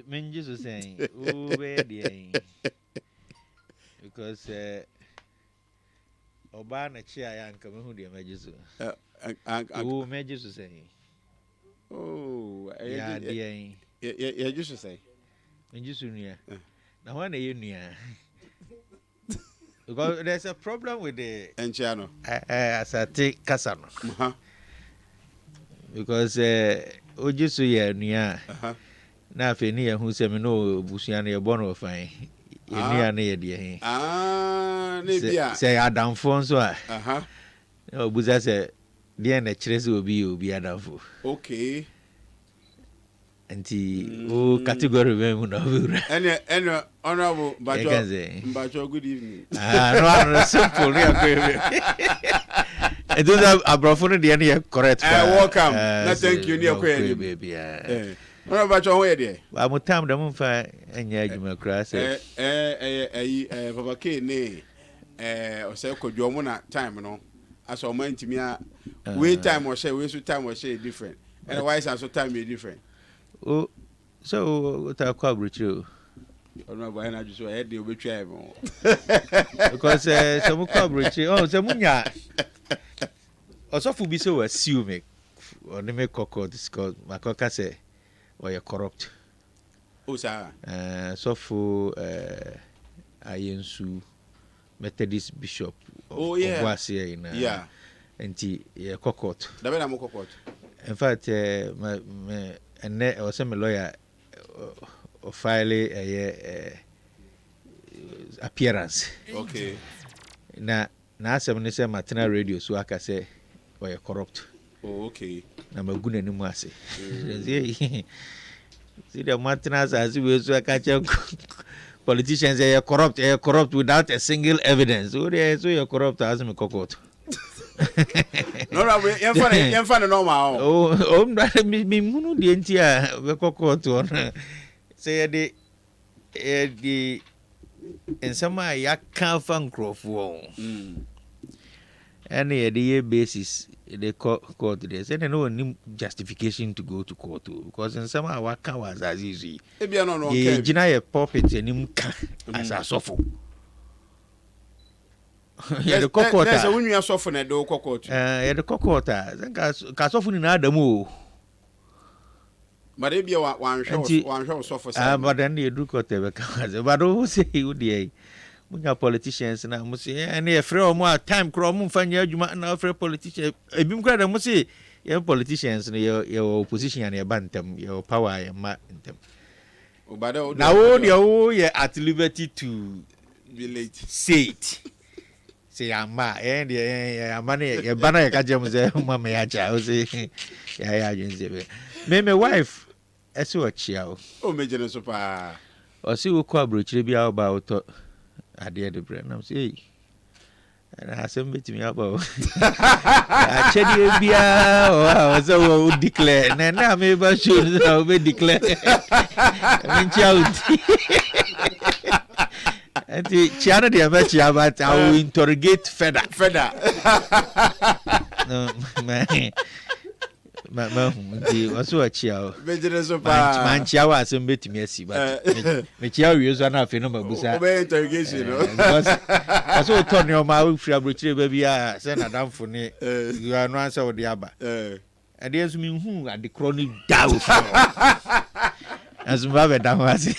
Men just saying, oh, where the because Obana chair and come who the images. Oh, majors to say, Oh, yeah, dear, yeah, just to say. and just near. Now, when are you near? Because there's a problem with the Enchiano. as I take Casano. Uh-huh. Because Ojisu ya near. Na fe ni ehun se me no busuan e bo no fine. Enua na ye de he. Ne bia. Se adamfo nso a. Aha. Obuza se de na kire se obi adamfo. Okay. Anti o category we mu na owura. Ene honorable Mbacho good evening. No simple ni akwe. It was abrofo no de na correct. Welcome. Na thank you ni akwe baby. Honorable Mbacho ho ye de. Ba mo tam da mo fa anya adwuma kra se. Papa K ne o se kodwo mo na time no. Aso man timi a we time o share we so time o share different. And why is so time be different? Oh, so what I call Richard? I just head the obituary. Because some call Richard. Oh, some munya. Also, for be so assume or the make cocoa this called my coca say, or you're corrupt. Oh, sir. So for Ayensu Methodist Bishop. Oh, yeah. Was here in yeah. And the cocoa. The way I'm cocoa. In fact, and or some lawyer or file a appearance. Okay. Na asem say Martina radio so aka say we corrupt. Oh, okay. Na magu na nimu ase. See the Martinas as we so aka politicians are corrupt without a single evidence. So they so you corrupt as me kokot. No, we find normal. Oh, me munu di entia we kokot on. Say the in some ya can fan crofo. Any the basis they court there. Say no any justification to go to court because in some our can was as easy. Ye gina ye puppet and as a sofo. Yeah, the cockota. There's a winner soften at the cockota. Yeah, the cockota. Then Casofun in Adamu. But if you want one show soften, but then you do whatever. But who say you the politicians and I must say, and a free more time crom find your now for politician. A bim crowd, I must say, your politicians, your opposition and your bantam, your power and mat in them. Now, you're at liberty to be late. Say it. Say ama and ya money ya bana ya kaje mze mama ya cha o say ya jinze me my wife ese o chia o meje no so pa o si wo kwa brochire bia o ba o to ade de bre na say na asem betimi aba o a chedi bia o so o declare na me ba show na o be declare me chia o and the Chiana de Amechi, but I will interrogate further. No, man, also a child. Man, Chiawa, some bit me, but Michia, you are not a number of interrogation. I saw Tony on my fabric, baby, I send a down for me. You are no answer with the Abba. And there's me who at the chronic doubt. As Mother down was.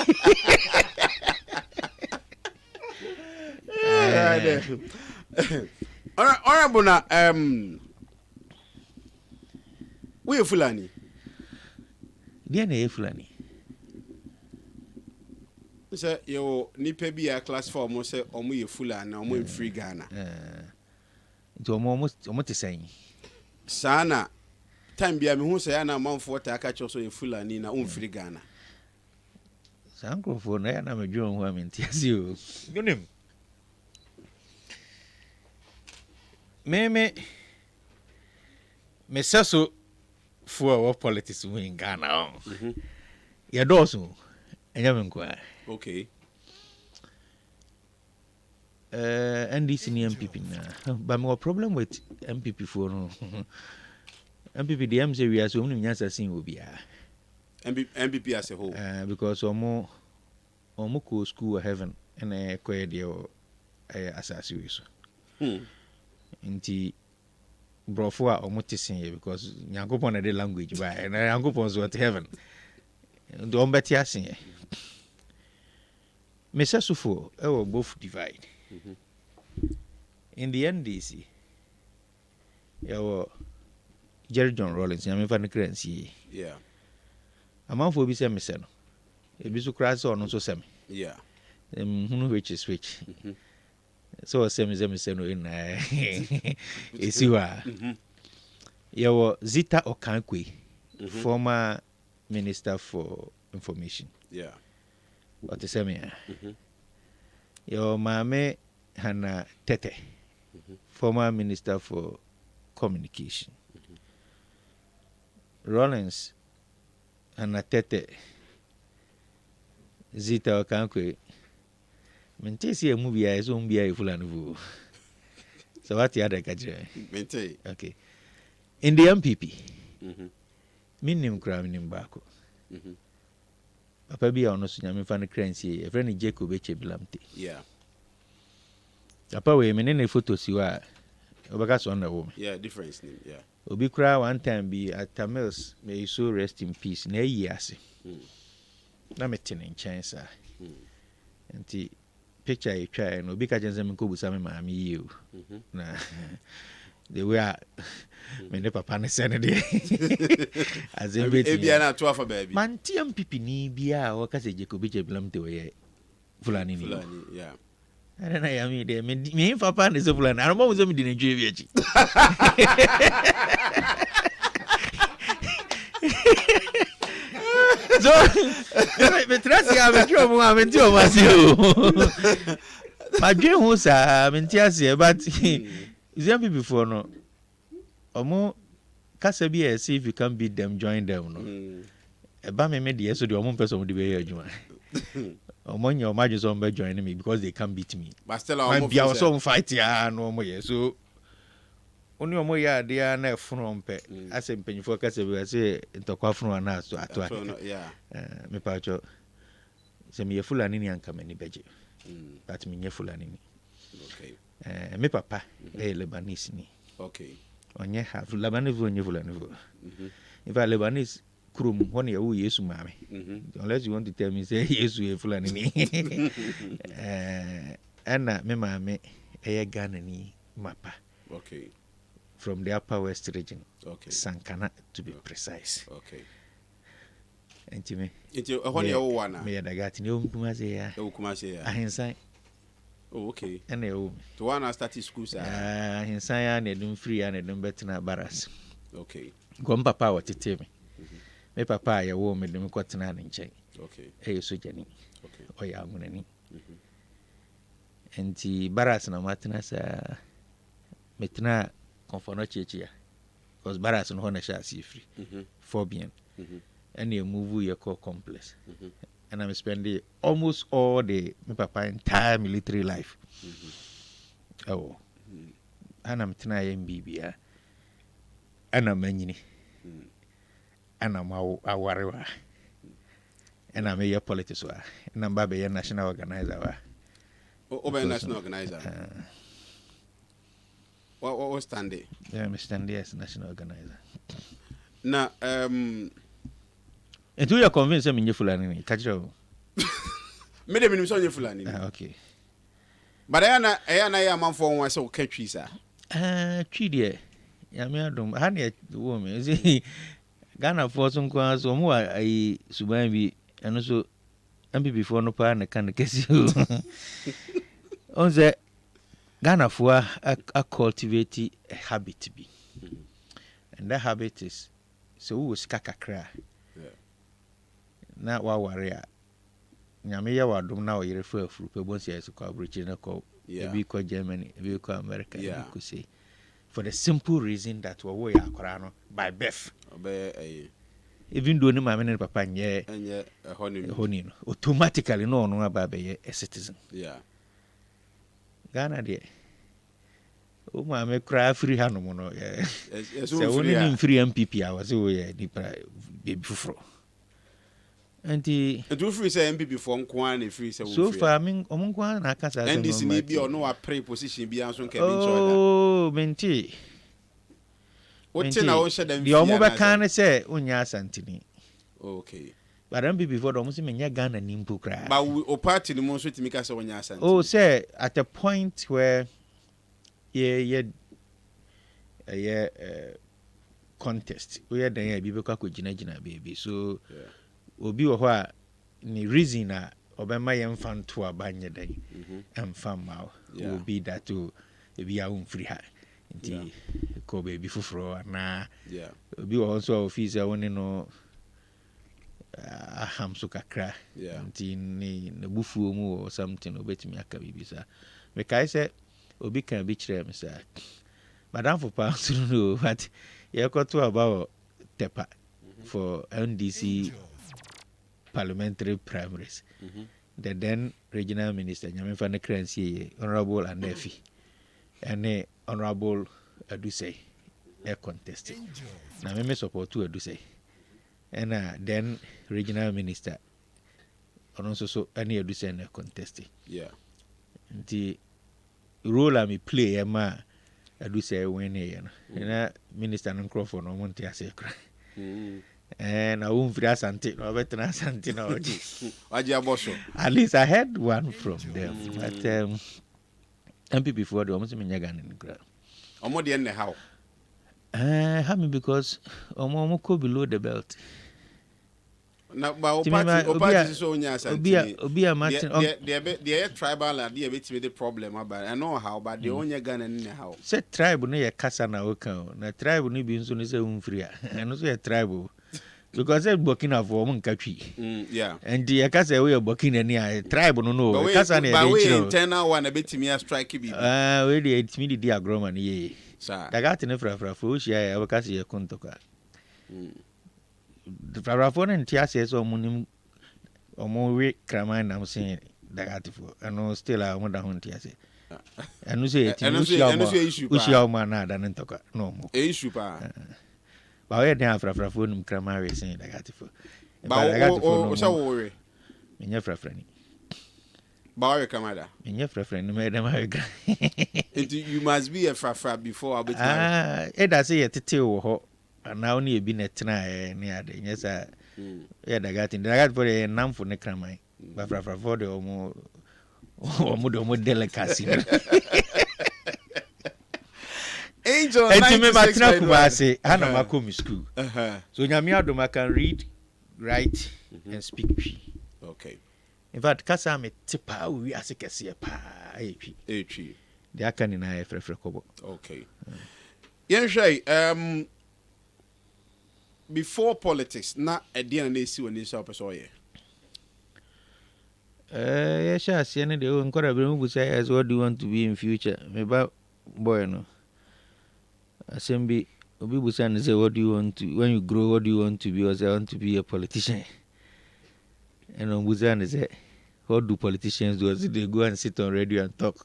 Honorable na we Fulani. Dia na Fulani. Say you nipa bi a class 4 mo say omo ye Fulani na omo in free Ghana. Nti omo te sen. Sana time bia me hu say na manfo ta aka cho so ye Fulani na on free Ghana. Sankrofo na ya na medwo ho amenti asi o. Yonim. Me saso for politics in Ghana. Ya dosu enya me nkwa. Okay. NDC ni NPP na. But my problem with NPP for no. NPP the MC we are so many nyasa sin obi a. NPP as a whole. Because omo ko school or heaven and a kwede asase we so. Nti brofo a omo tesen because Nyankopon na the language ba and Nyankopon so at heaven. Ndo ombeti asen. Mesasufo both divide. In the NDC, Jerry John Rawlings, I'm a currency. Yeah. A man for be semi seno. A bisu crass or no so semi. Yeah. Which is which. So semi seno in Isiwa. Zita Okankwe, former Minister for Information. Yeah. What the semi? Your mame Hannah Tete, former Minister for Communication. Rawlings Hannah Tete Zita Okankwe. Mentesi a movie I saw be full. So what the other kajre? Mente. Okay. In the MPP, minim kra minim bako. Papa bi a ono so nyame fa no kransie e friend Jacob Echebilamte. Yeah. Papa we menene photo si wa obaka so na wo. Yeah, difference name. Yeah. Obi kra one time be at Tamils, may you so rest in peace. Na yi ase. Na metene nchen sa. Nti picture e twa no obi ka jense me kobusa me maami yi o. Na the way me ne papa ne sene de as in bit e bia na to afa baby man tiam pipi ni bia o ka se Jacob Echebilamte o ye fulani ni yeah I don't know yami de me papa ne se fulani I mo so me di ne dwe bi achi so me trust ya me tro mo am ti o ma si o ma dwe hu sa me ti ase but Zambia before no, omo kasa bi see if you can beat them, join them no. Eba me the so the omo person mo di be here adwuma. Omo nya omo ajo so be join me because they can't beat me. But still omo be so fight ya no omo ye so oni omo ya dia na efunu mpe ase mpanyifo kasa bi ase ntokwa funu na so ato yeah. Me pa cho se me fulani ni anka me ni beje. That me nye fulani ni. Okay. Me papa Lebanese ni. Okay. Onye ha Lebanese onye fulani vo. If I Lebanese krum hone ya Yesu mame. Unless you want to tell me say Yesu e fulani ni. Ana me mame Ghana ni mapa. Okay. From the Upper West region. Okay. Sankana to be precise. Okay. Entime. Into hone ya wo wana. Me ya dagati ni Kumase ya. Kumase ya. Ahensan. Oh, okay. And to one I started school, sir. Hinsaya ne dum free and dum betina baras. Okay. Gom papa what it me. Me papa ya wo me dum kwatena ne nchen. Okay. So jani. Okay. O ya ngunani. Enti baras na matina sa metina konfono chechia. Because baras no na sha si free. For bien. And you move your core complex. And I'm spending almost all the my papa entire military life. Oh, and I'm trying BBA, and I'm many, and I'm a warrior, and I'm a politics, and I'm a national organizer. Over national organizer. What was standing? Yeah, I'm standing as national organizer. Now, and you are convinced I'm in your fulani, catch you. Made a minimum on your fulani. Okay. But I am man for one so catchy, sir. Tree, Yamiadum, honey, the woman, is he? Ghana for some cars or more, I subabi, and also MPP before no pan, I can't guess you. On the Ghana for a cultivate a habit to be, and that habit is so who was kakakra. Na wa warrior nyame ya wadom na o yere fa afuru pe bon sia so kwa bridge na ko ebi ko Germany ebi ko America ebi ko say for the simple reason that we ya akora no by birth even though ni mama ne papa nye enye honey no automatically no no aba be a citizen. Ghana de o mama kra free hanom no so woni free MPP a was we ya ni pra baby fufuro And the And do free say NPP for Kwan and free say so far, I mean, Omunkwan, I can't say NDC need be or no a pre position be answer can be oh, Menti. What thing I want to them the Omoba can say, Unya Santini. Okay. But I'm before the Muslim and Yagan and Nimpu cry. But we party the most to make us on your Oh, say, at a point where, yeah, contest, we had the Bibuka Jina baby. So, Obi wa ni reason na obema ye mfa nto abanye dan emfa mawo will be that to be a free ha nti ko baby fufuro na obi wo also office a woni no aham so kakra nti ni na bufuo mu or something obetimi aka bibi sa me kai se obi kan bi kire me sa madam for pounds no but ye koto about tepa for NDC parliamentary primaries. The then regional minister, Yamin Fan Crancy, Honorable Anefi, and Honorable Aduse, a contested. Now, I may support to Aduse. And then regional minister, and also any Aduse and a contested. Yeah. The role I may play, Emma Aduse when and minister and Crawford, no one to say cry. And I won't free Asante, no better Asante, no. At least I had one from them. But MP before the almost Yagan in the ground. Omo the end how? Happy because Omo below the belt. Now, but party so nya Asante. Obia Martin. The tribal and the bit with the problem about I know how, but the only gun in how. Said tribe no ye kasa na oka. Na tribe no bi nso no se unfria. And also a tribe. Because they're working out for one country. Yeah. And the Akasa way of working any tribe no. But we internal one a bit to me a strike be. Really, it's me the agroman, ye. Sir. I got in a frafushi, I will cast you a contoka. The Farafon and Tia says or moon or more weak craman, I'm saying that for. I know still I want to hunt Tiase. And you say, which your man had an intoka. No more. A super. But I didn't have a phone cramari saying I got it for. But I got to phone. So worry. In your friend. Barry Kamada. In your friend, Madam America. You must be a frafra before I bet. It does say a tittle and now near been at tonight near the yes, I got in the got for a numb for necramai. But for the more delicacy. Angel, and to me, I say, Anna Macomi school. So Yamiadoma can read, write, and speak. Okay. In fact, Kasame Tipa, we are sick as a pie. The Akan in I Frekobo. Okay. Yanshay, before politics, not a DNA see when this up so yes, I see any day on Corabin would say, as what do you want to be in future? Maybe boy, no. Assembly, people say, what do you want to, when you grow, what do you want to be? I say, I want to be a politician. And on Buzan say, what do politicians do? They go and sit on radio and talk.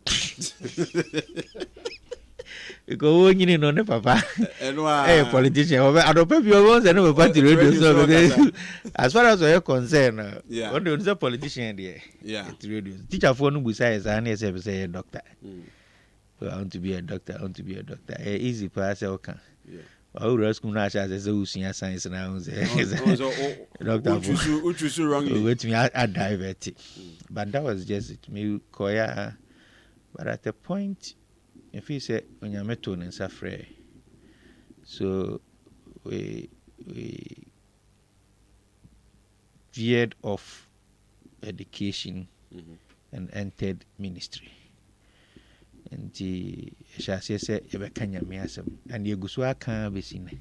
Because when you know, papa, hey, politician, I don't pay your ones and never party radio. So, as far as you're concerned, what do you politician there? Yeah, radio. Teacher for no besides, I say a doctor. I want to be a doctor. I want to be a doctor. Easy pass, okay. Yeah. I will ask him as a science now. Doctor, which is wrong. Wait me, I divert it. But that was just it. Me koya. But at the point, if he said when you're meton and suffer, so we veered off education and entered ministry. And the Shassia said, Eva Kanya Miasam, and the Gusua can't be seen.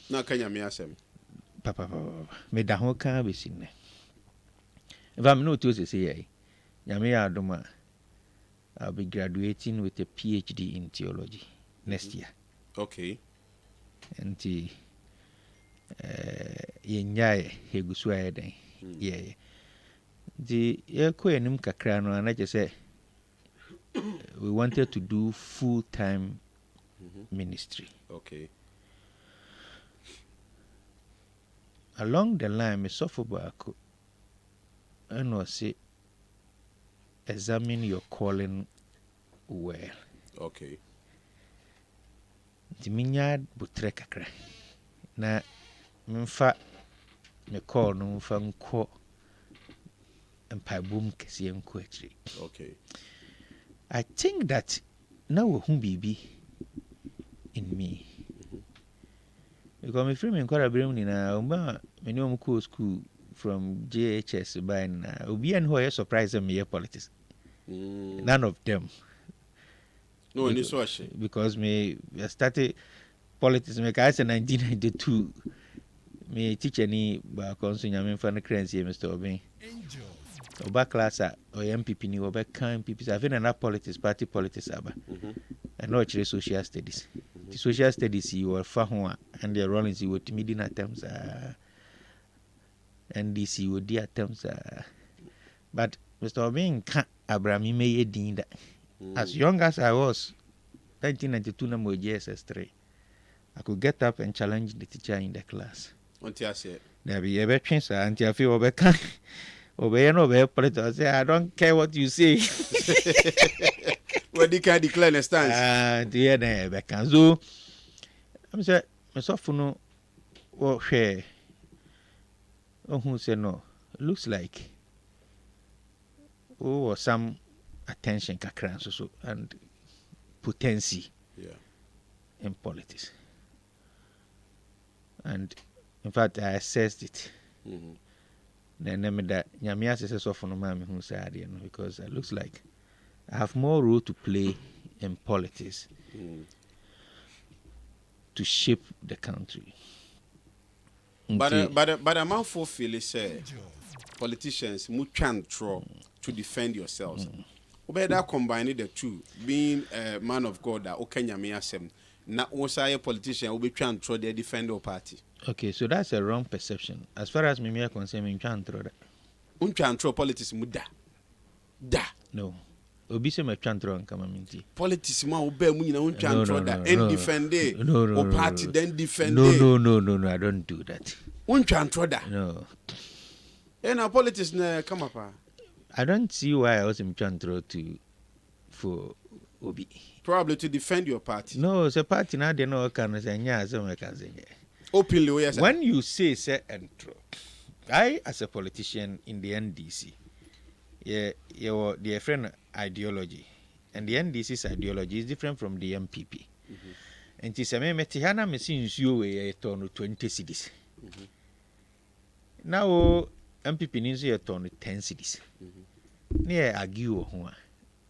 No Kanya Miasam. Papa, made the whole can't be seen. If I'm not to say, Yamia Doma, I'll be graduating with a PhD in theology next year. Okay. And the Yanyai, Hegusua, yeah. The Yakoyanum Kakrano, and I just say, we wanted to do full-time ministry. Okay. along the line, me suffer back. And was say, examine your calling well. Okay. Timinya butre kakra. Na mfa me call no mfa nko empabum kese nko achiri. Okay. I think that now who bibi in me. Because me free me nkwara brem ni na umba me ni omko school from JHS by na obi an who surprise me politics. None of them. No, any so because me started politics me ka 1992. Me teacher ni ba konso nyame fa no kransie Mr. Obin. Oba class or NPP ni oba kan NPP sa fe na politics party politics aba. And no actually social studies. The social studies you were fa ho and the rollings you were timidin attempts NDC would the attempts but Mr. Obin can Abraham me din that. As young as I was 1992 number JSS3 I could get up and challenge the teacher in the class. Until I said there be a chance until I feel over can obey no be politics. Say I don't care what you say. What they can declare the stance. Dear never can so I'm say myself no what share who say no looks like or some attention kakran so and potency in politics. And in fact I assessed it. Then that nyame assess of no mama who said because it looks like I have more role to play in politics to shape the country. But a man for feel say politicians mu twan tro to defend yourselves. Obeda combine the two, being a man of God that okanyame asem na osaye politician obe twan tro they defend your party. Okay, so that's a wrong perception. As far as me are concerned, me twan tro that. Twan tro politics mu da. No. Obi se me twan tro nka minti. Politics ma obe mu nyina twan tro that and defend it. No, party then defend it. No, I don't do that. Twan tro that. No. And our politics na come up. I don't see why I was in Chantro for Obi. Probably to defend your party. No, it's a party now they know can say yeah, so I can say openly, yes. When you say entro, I as a politician in the NDC, your friend ideology, and the NDC's ideology is different from the MPP. And it's a metihana machines you a ton of 20 cities. Now MPP needs a ton of 10 cities. Near argue or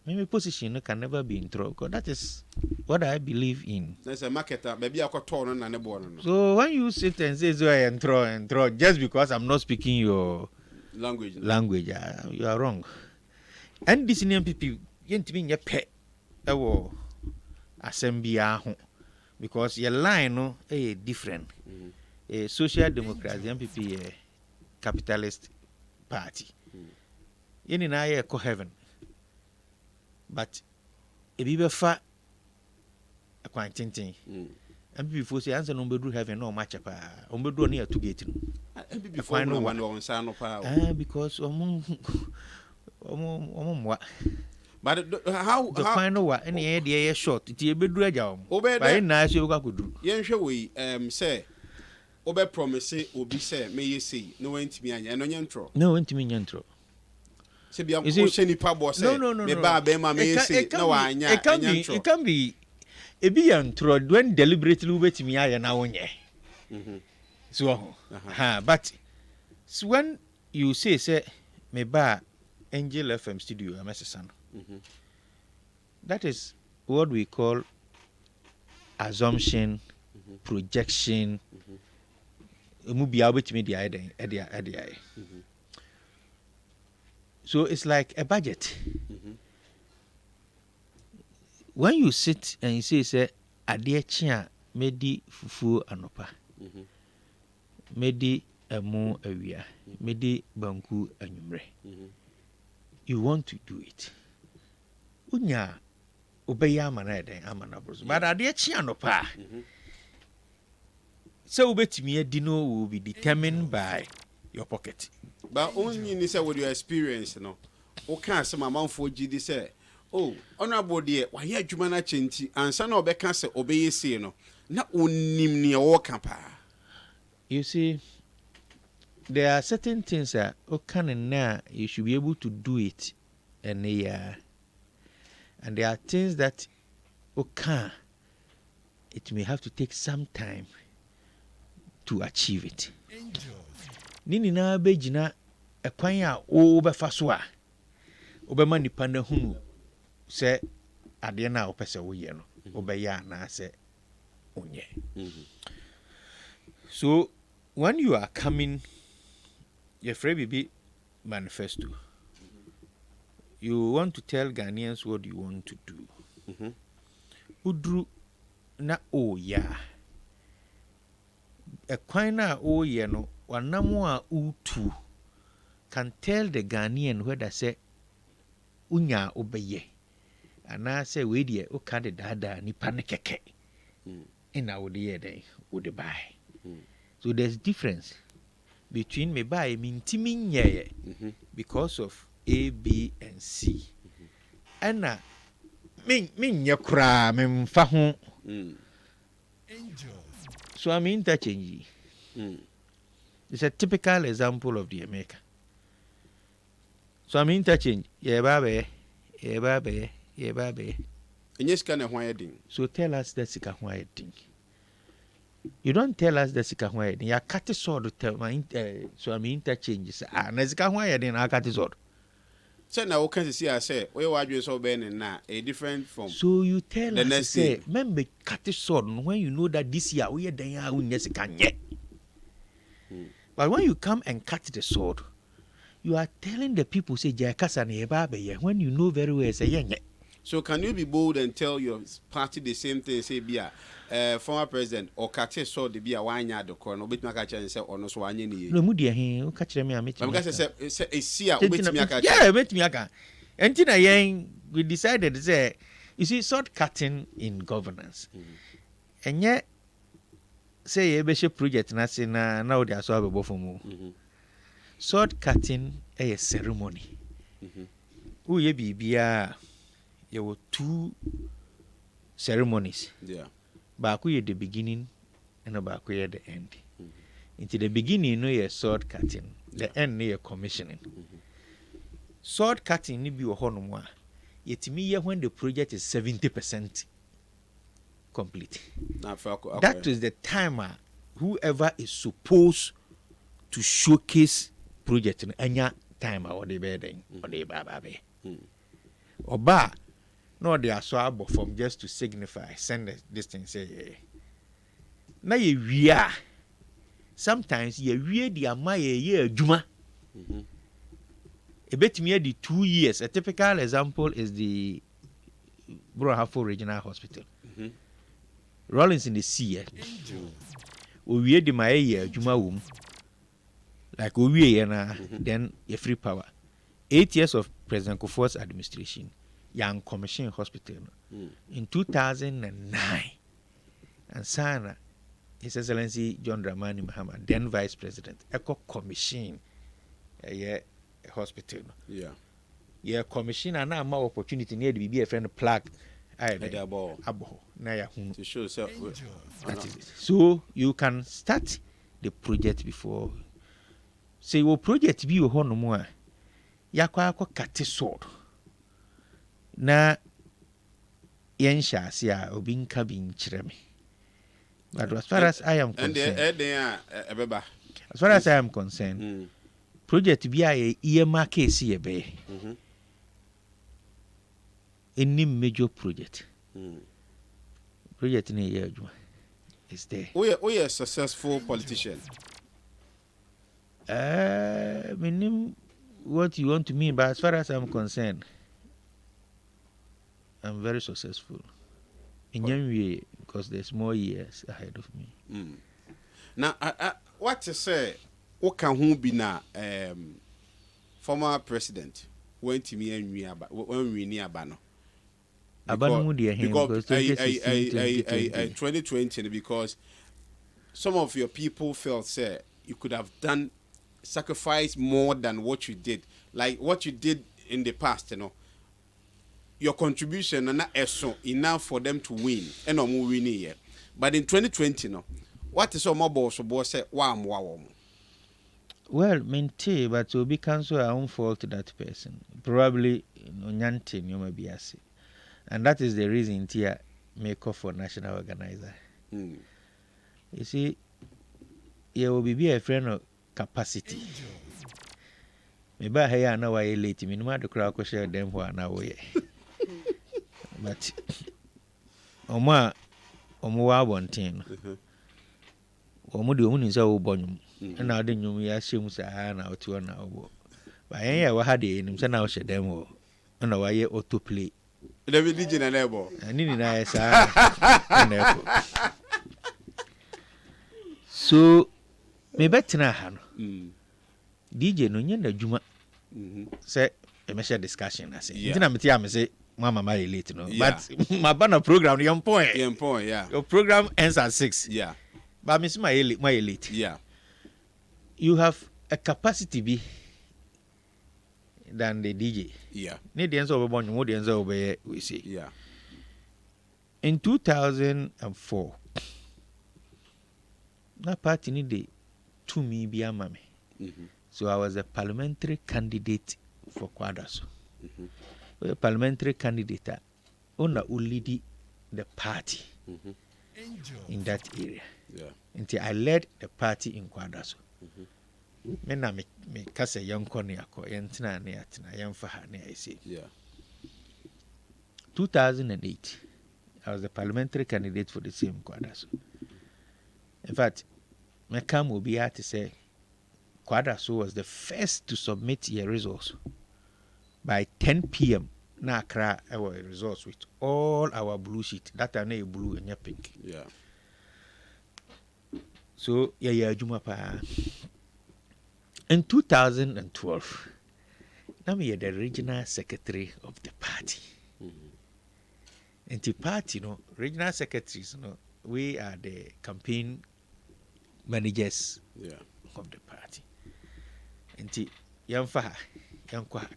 maybe position can never be intro because that is what I believe in. There's a marketer, maybe I got torn and a born. So when you sit and say so I intro just because I'm not speaking your language, you are wrong. And this MPP yent mean your pet assembly because your line no different. A social democrat, the MPP a capitalist party. Yen in I co heaven. But a be fa a quantinting. And before say answer no bedroom heaven no match up. Bedroom near to get before no one on sound of power. Because but how the final what any idea short it be bedroom job. By nice you could do. Yen show we say Obe promise obi say may you see no went me and on intro. No went me intro. Say be am question ni pa boss. No. Me ba be ma may say no anya. It can be a be intro when deliberately wait me aya na wonye. So but so when you say me ba Angel FM studio am son. That is what we call assumption, projection. So it's like a budget. When you sit and you say adeɛ chia medi fufu anopa, medi emu awia, medi banku anwumre, you want to do it. Unya obeya amana eden amana bros. But adeɛ chia anopa So betimi adino will be determined by your pocket. But only you say with your experience, no. O can't say my mom for GD say, oh, honorable dear, why you adwuma na chenti ansa na obeka say obey say no. Na onim ne o campa. You see, there are certain things that you should be able to do it, and there are things that it may have to take some time to achieve it. Nini na bejina ekwan a o befa so a obema nipa na hunu se ade na opese wo ye no obeya na se onye. So when you are coming your free manifesto, you want to tell Ghanaians what you want to do. Udru na ya ekwan na ye no wanamo a utu can tell the Ghanaian whether say unya obeye ana say we die o ka de dada nipa ne keke ina wo de den wo de buy. So there's difference between me buy mintimi nyeye because of A, B and C. Ana min nye kura me mfa ho. So I'm interchange. It's a typical example of the America. So I'm interchange. Yeah, babe. And yes, can why ding. So tell us the sika why ding. You don't tell us the sika why ding. Ya cut sword tell my so I'm interchange. Na sika why ding I cut sword. So now can see I say we were so ben na a different from. So you tell the us next say day. remember cut sword when you know that this year we are then we sika nye. But when you come and cut the sword, you are telling the people say Jakasa ne babe when you know very well say yenye. So can you be bold and tell your party the same thing? Say be a former president or Kate saw the be a wine yard the corner, bit my catcher and say or no so one ye. No mudia he o catch me a meeting. Because I say a seer bit me a catcher. Yeah, bit me aka. And tina yen we decided to say you see sword cutting in governance. And yet say a bishop project na say na we dey so abebo for mu. Sword cutting a ceremony. Who ye bibia there were 2 ceremonies. Yeah. Baku ye the beginning and baku ye the end. Into the beginning, no ye sword cutting. The end, no ye commissioning. Sword cutting ni bi ohono mo a. Yetimi ye when the project is 70% complete. That is the time whoever is supposed to showcase project no anya time or the bedding or the bababe. Oba no they are so abo from just to signify send this thing say na ye wia sometimes ye wie di ama ye adwuma ebetimi di 2 years. A typical example is the Burahafo Regional Hospital. Rollins in the sea o wie di ma ye adwuma wom like o wie na then ye free power. 8 years of President Kufuor's administration, Young Commission Hospital in 2009. And Sana, His Excellency John Dramani Mahama, then Vice President, Eco Commission, a hospital. Yeah. Yeah, commission and now more opportunity near the BB friend plug. Abo. To show self. That is it. So you can start the project before. Say, your project be your home more. Yakwa kate sword na yensha asia obi nka bi nkyerɛ me. But as far as I am concerned, as far as I am concerned, project bi a EMA case ye be any major project project ne ye adwuma is there. We are a successful politician. Meaning what you want to mean, but as far as I'm concerned, I'm very successful in young way because there's more years ahead of me. Now, what to say? What can who be now? Former president went to me and we near Bano. Because 2020 because some of your people felt say you could have done sacrifice more than what you did, like what you did in the past, your contribution and not so enough for them to win and no more winning yet. But in 2020 what is more boss say wow. Well, maintain, but to be cancelled, I won't fault that person. Probably Nyantin, you may be as. And that is the reason Tia make up for national organizer. You see, you will be a friend of capacity. Maybe I know why you late. Me no matter the crowd ko share them for an hour. But Oma wa bontin. Omo de omo ni say obonum. Na ade nyum ya hyem sa na oto na obo. Ba yen ya wa ha de nim say na o hye dem o. Na wa ye autoplay. David DJ na lebo. Ani ni na sa na ko. So me betina ha no. DJ no nya na dwuma. Say e me share discussion na say. Ntina me tia me say mama my late no. But my banner program young point. Yeah. Your program ends at 6. Yeah. But Miss my late. Yeah. You have a capacity be than the DJ. Yeah. Need the answer of one more the answer over we see. Yeah. In 2004, that party need to me be a mammy. So I was a parliamentary candidate for Kwadaso. A parliamentary candidate owner who lead the party in that area. Yeah. Until I led the party in Kwadaso. Me na me kase young corner ko yentina na yatina yemfa ha na I say. Yeah. 2008, I was the parliamentary candidate for the same Kwadaso. In fact, my come will be to say Kwadaso was the first to submit your results. By 10 p.m. na Accra our results with all our blue sheet. That are not blue and your pink. Yeah. So yeah, Jumapa. In 2012, I'm the regional secretary of the party. And the party, regional secretaries, we are the campaign managers of the party. And the Yamfa, Yankwa,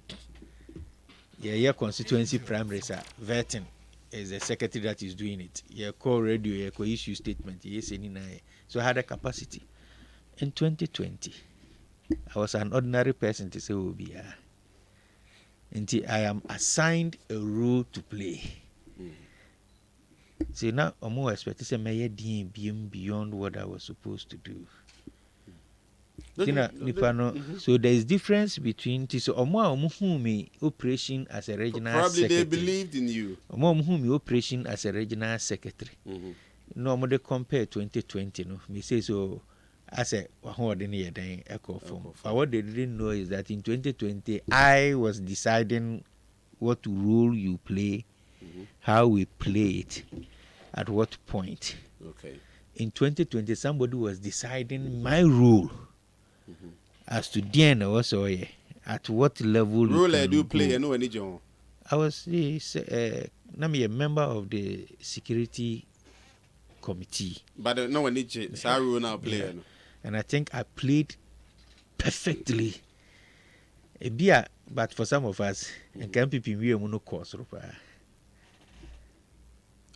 your constituency primaries are vetting as a secretary that is doing it. Your call radio, your issue statement, yes, so I had a capacity. In 2020, I was an ordinary person to say, until I am assigned a role to play. See, now I'm more expected to say, beyond what I was supposed to do. So there is difference between operation as a regional probably secretary. They believed in you. Operation as a regional secretary. No more compare 2020. No, me say so. I said, but what they didn't know is that in 2020 I was deciding what role you play, how we play it, at what point. Okay. In 2020, somebody was deciding my role as to then also at what level. Role I do play, I know any John. I was a member of the security committee. But no one needs to role now play. And I think I played perfectly. But for some of us, NPP we are no course.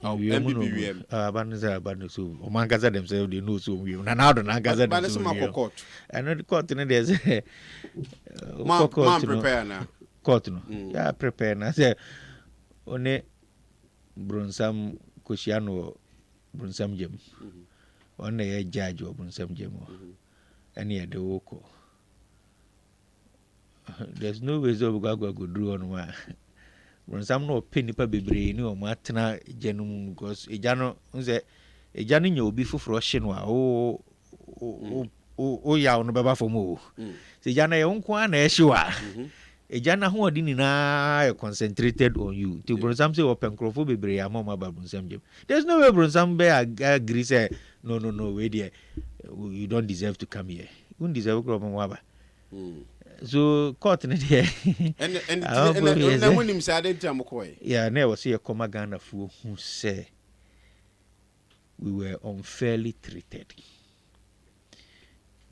NPP abandon so Omangaza themselves they know so we now don't Nangaza court. I know the court there's a man prepare now. Court no. Yeah, prepare now. Say one Brunsam Koshiano Brunsam Jem. One a judge or Brunsam Jem. Any at the Woko. There's no way so go do on one. Brunsam no penny pa bebre ni o matena janum because ejano nze ejano nya obi foforo hye no a o ya no beba fo mo se ejano ye nko na ehye wa ejano ho odi ni na concentrated on you the Brunsam say open crofo bebre ya mama ba Brunsam jem. There's no way Brunsam be agree say no we there you don't deserve to come here. You don't deserve to come waba. So court in there. And when him said it, yeah, never see a comma Ghana fool who say we were unfairly treated.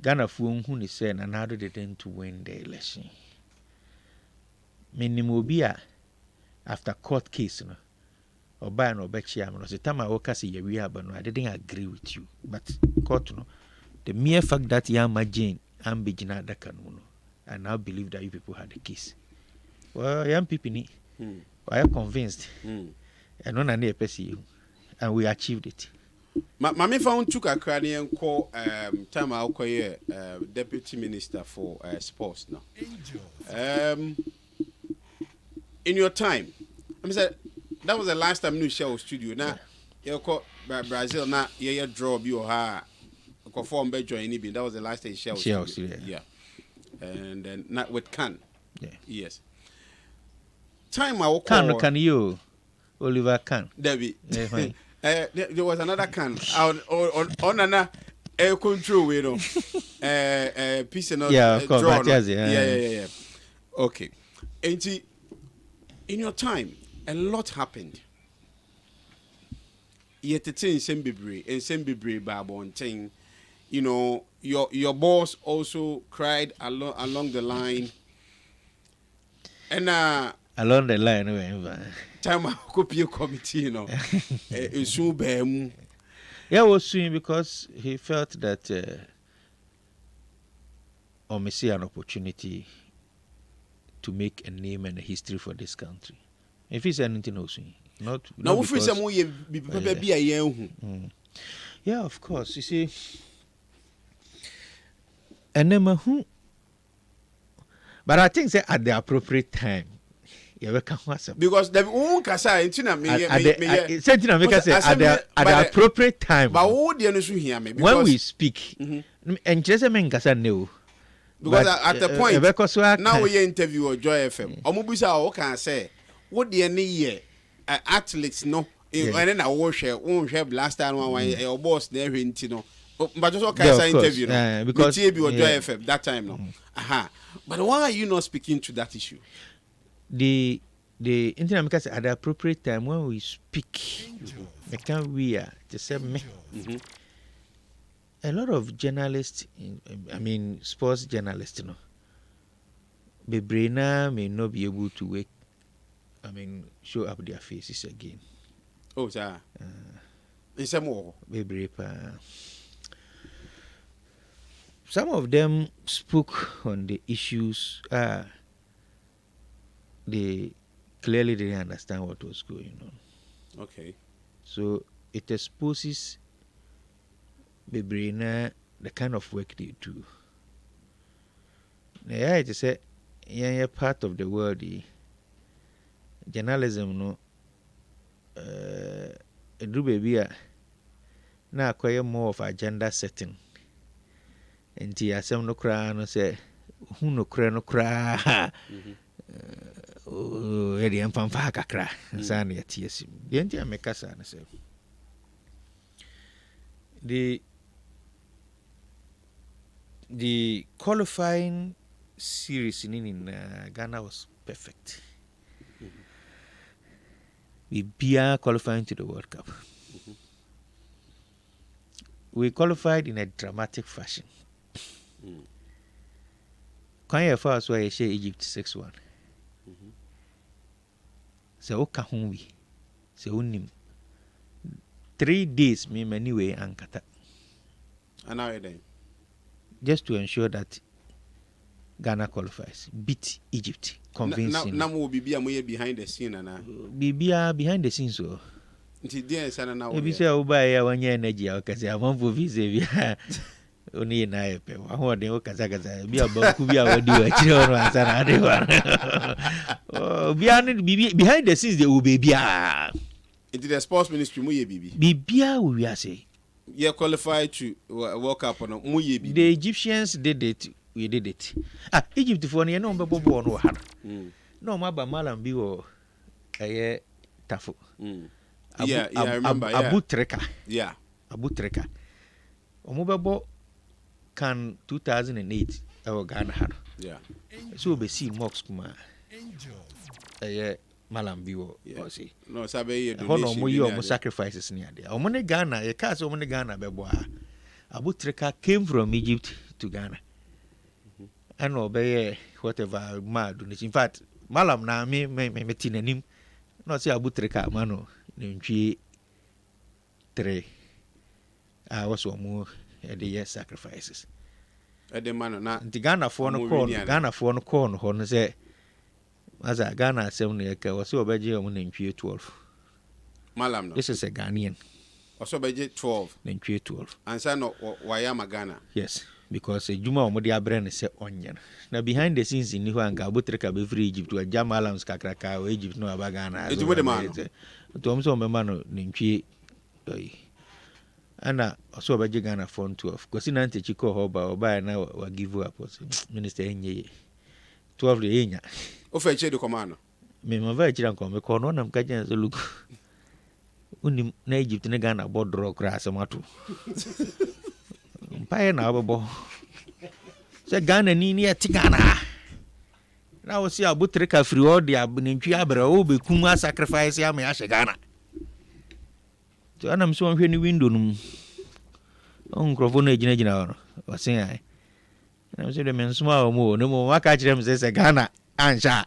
Ghana fu who ni say na how they tend to win the election. Minimum after court case no. Or by no chairman. The time I work as a year, but no, I didn't agree with you. But court no. The mere fact that Yama Jane and Bijina Dakanuno, I now believe that you people had the case. Well, young people need. I am convinced. And on a person, and we achieved it. Mami found took a cranium call time I'll call deputy minister for sports now. In your time, I mean, that was the last time you show studio. Now you call Brazil now you draw you or perform better in that was the last time you show studio. Yeah. And then not with Can. Yeah. Yes. Time I will call Can you Oliver Can. Debbie. There was another can on an air control, you know, piece of draw. Yeah. Okay. And in your time, a lot happened. Yet it's in Sembibri Babon thing. You know, your boss also cried along the line. And along the line, anyway. Time I copy committee, you know, yeah, was suing because he felt that or see an opportunity to make a name and a history for this country. If he's anything else, not because, yeah, of course. You see, and then but I think that at the appropriate time. Because the won't at the appropriate time. But who hear me? When we speak, and just a man no. Because at the point now we interview or Joy FM. Omubusa o can say what the year athletes no and then I won't share last time one your boss there no. But just what can say interview because or Joy FM that time no. But why are you not speaking to that issue? The internet makers at the appropriate time when we speak, we are to say me. A lot of journalists, sports journalists, you know, Bebrina may not be able to wake, show up their faces again. Oh, sir. In some more, some of them spoke on the issues. They clearly didn't understand what was going on. Okay. So it exposes the kind of work they do. Yeah, it is a part of the world. Journalism, no. Do baby now acquire more of agenda setting. And the some no cry no say who no cry no cry. Edi empamfa kakra nsa na yetiasim de nti amekasa na say the qualifying series in Ghana was perfect. We be qualifying to the World Cup. We qualified in a dramatic fashion. Can you first why share Egypt 6-1? So Okahunwi. So unim 3 days me anyway ankata. And how are they? Just to ensure that Ghana qualifies. Beat Egypt. Convincing. Now will be behind the scene and be behind the scenes so. Maybe say buy 1 year energy because I want for visa. Only na epe wa ho de o kaza bi abanku bi a wadi wa chire ono ansa na de wa behind the scenes they will be bia into the sports ministry mu ye bibia we are say you qualified to World Cup no mu ye bibi the Egyptians did it, we did it. Egypt for no be bobo no ha no ma ba malam bi wo tafo yeah I remember Abu Treka Abu Treka omo bebo can 2008 our Ghana had. Yeah. So we see mocks kuma. Malambiwo. Yeah. See. No, sabe donation. Hono mo sacrifices near there. Omone Ghana, a cast omone Ghana bebo. Abu Treka came from Egypt to Ghana. And obey whatever ma donation. In fact, Malam na me tinanim. Not say abutreka mano nintwi 3. I was more the year sacrifices. The man na the Ghana for no corn horn say as a Ghana 7 year was so by 12. Malam no. This is a Ghanaian. Also by 12. Then 12. And say no wayama Ghana. Yes, because a Juma Omodi Abren is onion. Now behind the scenes in Nihuanga, Butreka be free Egypt to a Jamalams Kakraka or Egypt no Abagana. It's with the man. To Omso Memano Ninchi. And also by Ghana phone 12. Because in Ante Chico Hoba or by now or give up was Minister Enye 12 the Enya. Offer the command. Me my very uncle, me call on them catching as a look. Unim na Egypt ne Ghana board draw grass amatu. Pay na abo. Say Ghana ni Ghana. Now see abutreka free all the abunintwi abra obe kuma sacrifice ya me ashe Ghana. So anam so hwe ni window num. On crofo na gina no. O say ai. Na say de men suma o mo no mo waka kire me say Ghana ansha.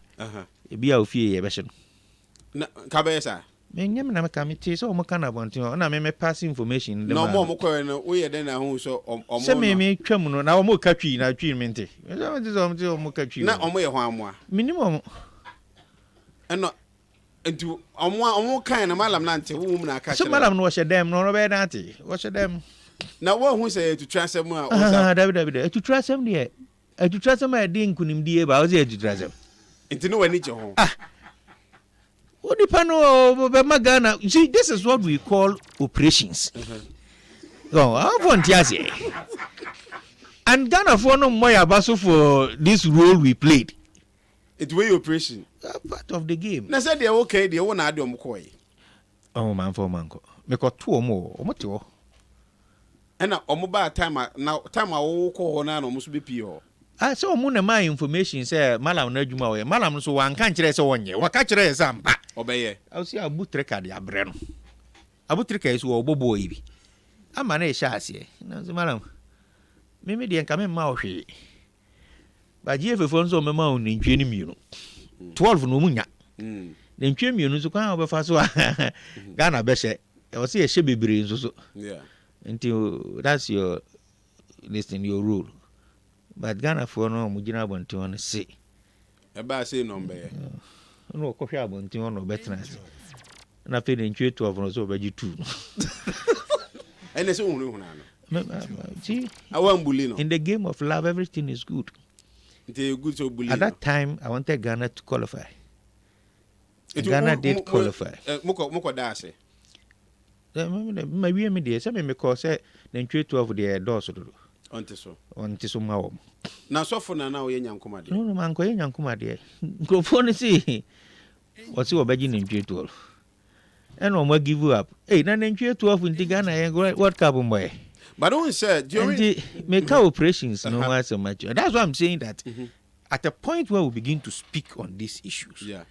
E bia ofie ye be hye no. Na ka be sa. Me nyam na me ka me ti so mo kana bontin na me pass information. No mo ko no wo ye den na hu so omo. Se me twam no na o mo ka twi na twi me nte. So mo ka twi. Na omo ye ho amoa. Minimum. Eno ntu omo kan na malam na nte wo mu na ka kire. So malam no wo dem no be dante. Wo dem. Na wo hu say to transem a o sa. David. To transem de. To transem a de nkunim die ba o say to transem. Nti no wani je ho. What the Ghana? See, this is what we call operations. Oh, I volunteer here. And Ghana for no more abaso for this role we played. It's way operation. Part of the game. Na said they okay, they won't add koi. Oh man for manko. Because 2 or more. Omoto. And na omoba time now time I will call na no must be pure. I saw moon my information say Malam na juma we. Malam so wan kan kire say wonye. Waka kire sampa. Obeye. I see abutreka de abre no. Abutreka is wo bobo yi. Ama na e sha ase. Na so Malam. Me de nka me ma ohwe. Ba je efefo nso me ma oni ntwe ni mienu. 12 no munya. Ne ntwe mienu so kan obefa so Ghana be hye. E wo se e hye bebre nso so. Yeah. Until that's your listen your rule. But Ghana for no mujina bonti on say. E ba say no mbe. No ko hwa bonti on no betra. Na fe den 12 no so be 2. Ene se unu hu na no. See, no. In the game of love everything is good. Good so bully. At that time I wanted Ghana to qualify. Ghana did qualify. Moko da ase. My we me dey say me call say den 12 dey doors do. Onti so ma wo. Na sofo na na we nyankoma de. No man ko ye nyankoma de. Microphone see. What's your begging in 12? And on what give you up. Hey, na den 12 in Ghana what cup boy. But don't say during make operations no matter so much. That's why I'm saying that at a point where we begin to speak on these issues. Yeah.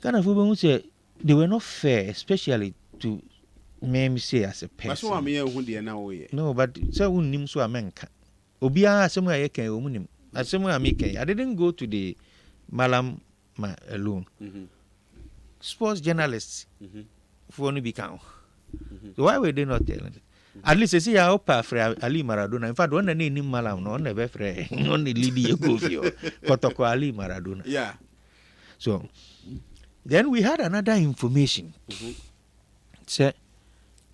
Ghana people say they were not fair, especially to me say as a person. But me who dey na we. No, but so unnim so amenka. Obia asemu aye kan omunim. Asemu ameka. I didn't go to the Malam alone. Sports journalists for no be count. So why were they not telling it? At least see how Pafre Ali Maradona. In fact, one name Malam no never free. Only Lidi Ekofio. Kotoko Ali Maradona. Yeah. So then we had another information. Say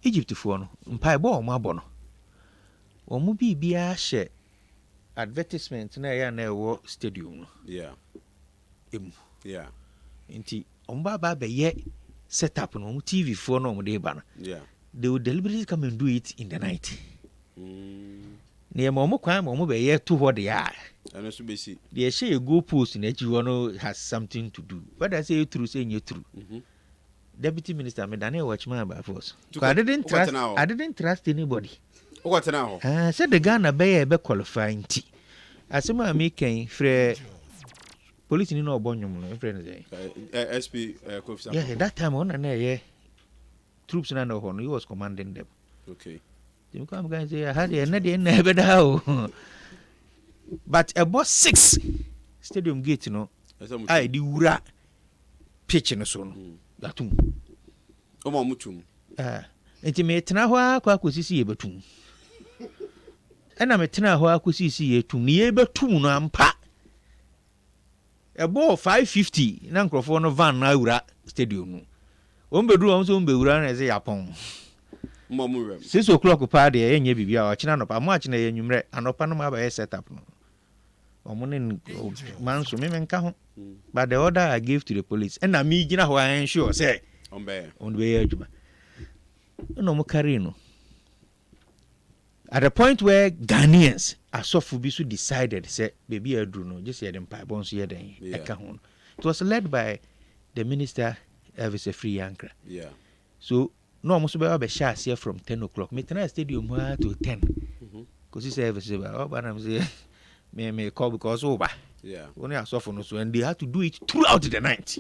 Egypt for no mpa bo mo abono. Omo bibia hye advertisement na ya na ewo stadium no. Yeah. Yeah. Inti omba ba be ye setup no TV for no mo de ba no. Yeah. They will deliberately come and do it in the night. Near Momo Crime, Momo be to what they are. And also be see. The share go post in Echiwano has something to do. What I say true, saying you true. Deputy Minister Medane Watchman by force. I didn't trust anybody. What now? Said the Ghana be qualifying tea. As some American free police in no bonum, friend. SP Yeah, that time on and troops in he was commanding them. Okay. You come guys say I had never now. But about 6 stadium gate no. I the wura pitch no so no. Datum. Omo mutum. Enti me tena ho akwa akosisi ye betum. Ena me tena ho akosisi ye tum. Ye betum no ampa. Ebo 550 na nkrofo no van na wura stadium no. Ombedu am so ombewura na ze yapon. Momurem. 6 o'clock pa de enye bibia o china no pa mo achina ye nwumre anopa no ma ba setup no. Omonin manso me menka ho. But the order I gave to the police and na me gina ho I ensure say on be adwuma. No mo carry no. At the point where Ghanaians asofu bi so decided say baby adru no just hear them pipe bon so hear den eka ho. It was led by the minister Elvis Free Yankra. Yeah. So no mo so be share here from 10 o'clock. Me tena stadium to 10. Cause he say Elvis but I'm say me call because over. Yeah. Only asofu no so and they had to do it throughout the night.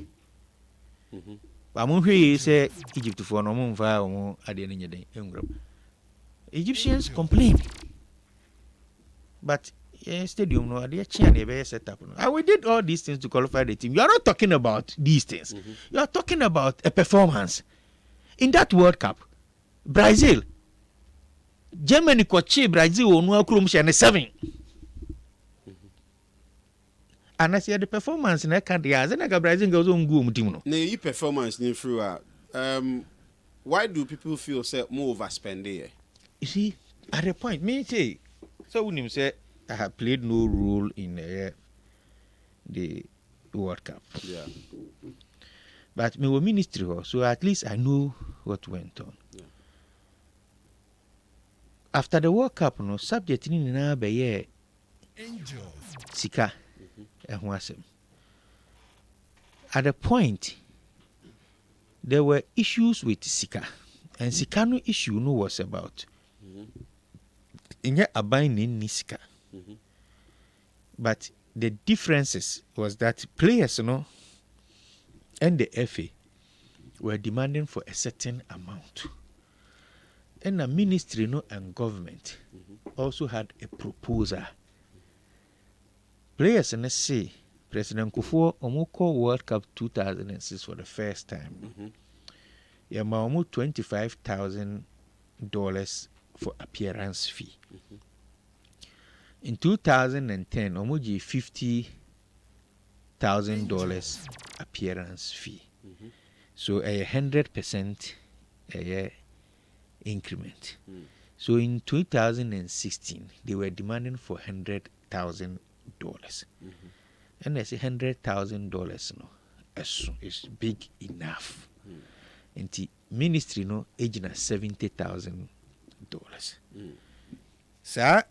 But mo hwe say Egypt for no mo mfa o ade ne nyeden engram. Egyptians complain. But stadium no ade chia na be set up no. And we did all these things to qualify the team. You are not talking about these things. You are talking about a performance. In that World Cup, Brazil, Germany kochi Brazil onu akrom she 7. And I see the performance in a country as a Brazil goes on go team no. Na performance ni through why do people feel say more overspend there? You see, at the point, me say, so when him say I have played no role in the World Cup. Yeah. But me were ministry, so at least I know what went on. Yeah. After the World Cup, no subject in na be sika. At the point, there were issues with sika, and sika no issue no was about. Inye abaini ni sika. But the differences was that players, and the FA were demanding for a certain amount. And the ministry and government also had a proposal. Players and say President Kufuor Omoko World Cup 2006 for the first time. Almost $25,000 for appearance fee. In 2010, Omoji $50,000 appearance fee. So a 100% increment. So in 2016, they were demanding for $100,000. And I say $100,000 is big enough. And the ministry aging at $70,000. So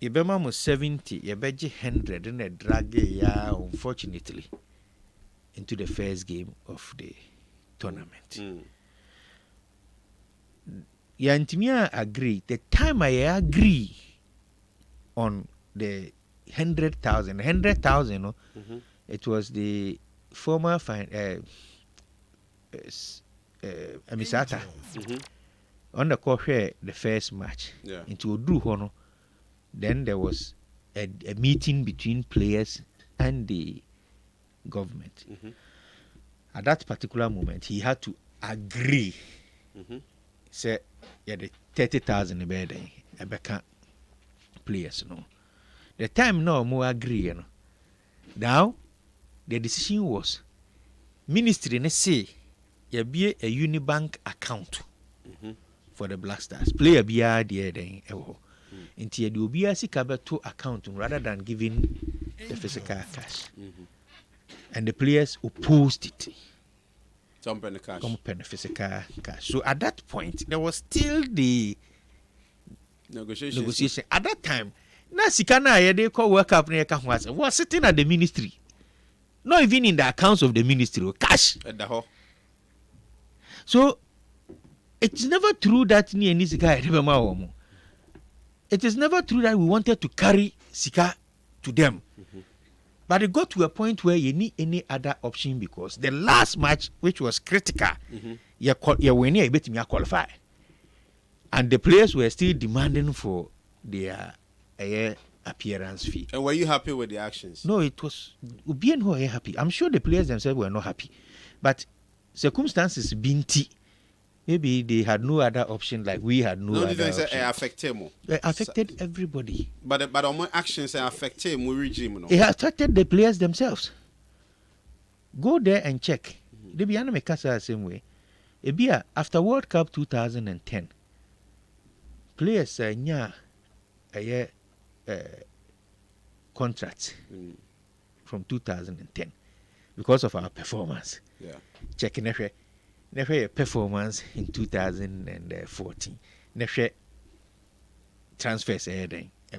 Ibema mo 70, Yabeji 100 and a drag unfortunately into the first game of the tournament. Yantimia agree. The time I agree on the 100,000, it was the former Amisata on the court the first match. Into Odu Hono. Then there was a meeting between players and the government. At that particular moment, he had to agree. Say, the 30,000 a backup players. The time no more agree. Now, the decision was ministry say be a Unibank account for the Black Stars. Player be there until the OBS to account rather than giving the physical cash. And the players opposed it. Jumping the cash. The physical cash. So at that point, there was still the negotiation. At that time, na sikana they call work up was sitting at the ministry. Not even in the accounts of the ministry. Cash. At the hall. So it's never true that ni any sika. It is never true that we wanted to carry sika to them. But it got to a point where you need any other option because the last match, which was critical, you qualify. And the players were still demanding for their appearance fee. And were you happy with the actions? No, it was Ubien who were happy. I'm sure the players themselves were not happy. But circumstances being maybe they had no other option like we had no other option. It affected everybody. But our actions affected my regime. No? It affected the players themselves. Go there and check. They be make us the same way. After World Cup 2010, players a contract from 2010 because of our performance. Yeah. Checking never performance in 2014. Never transfers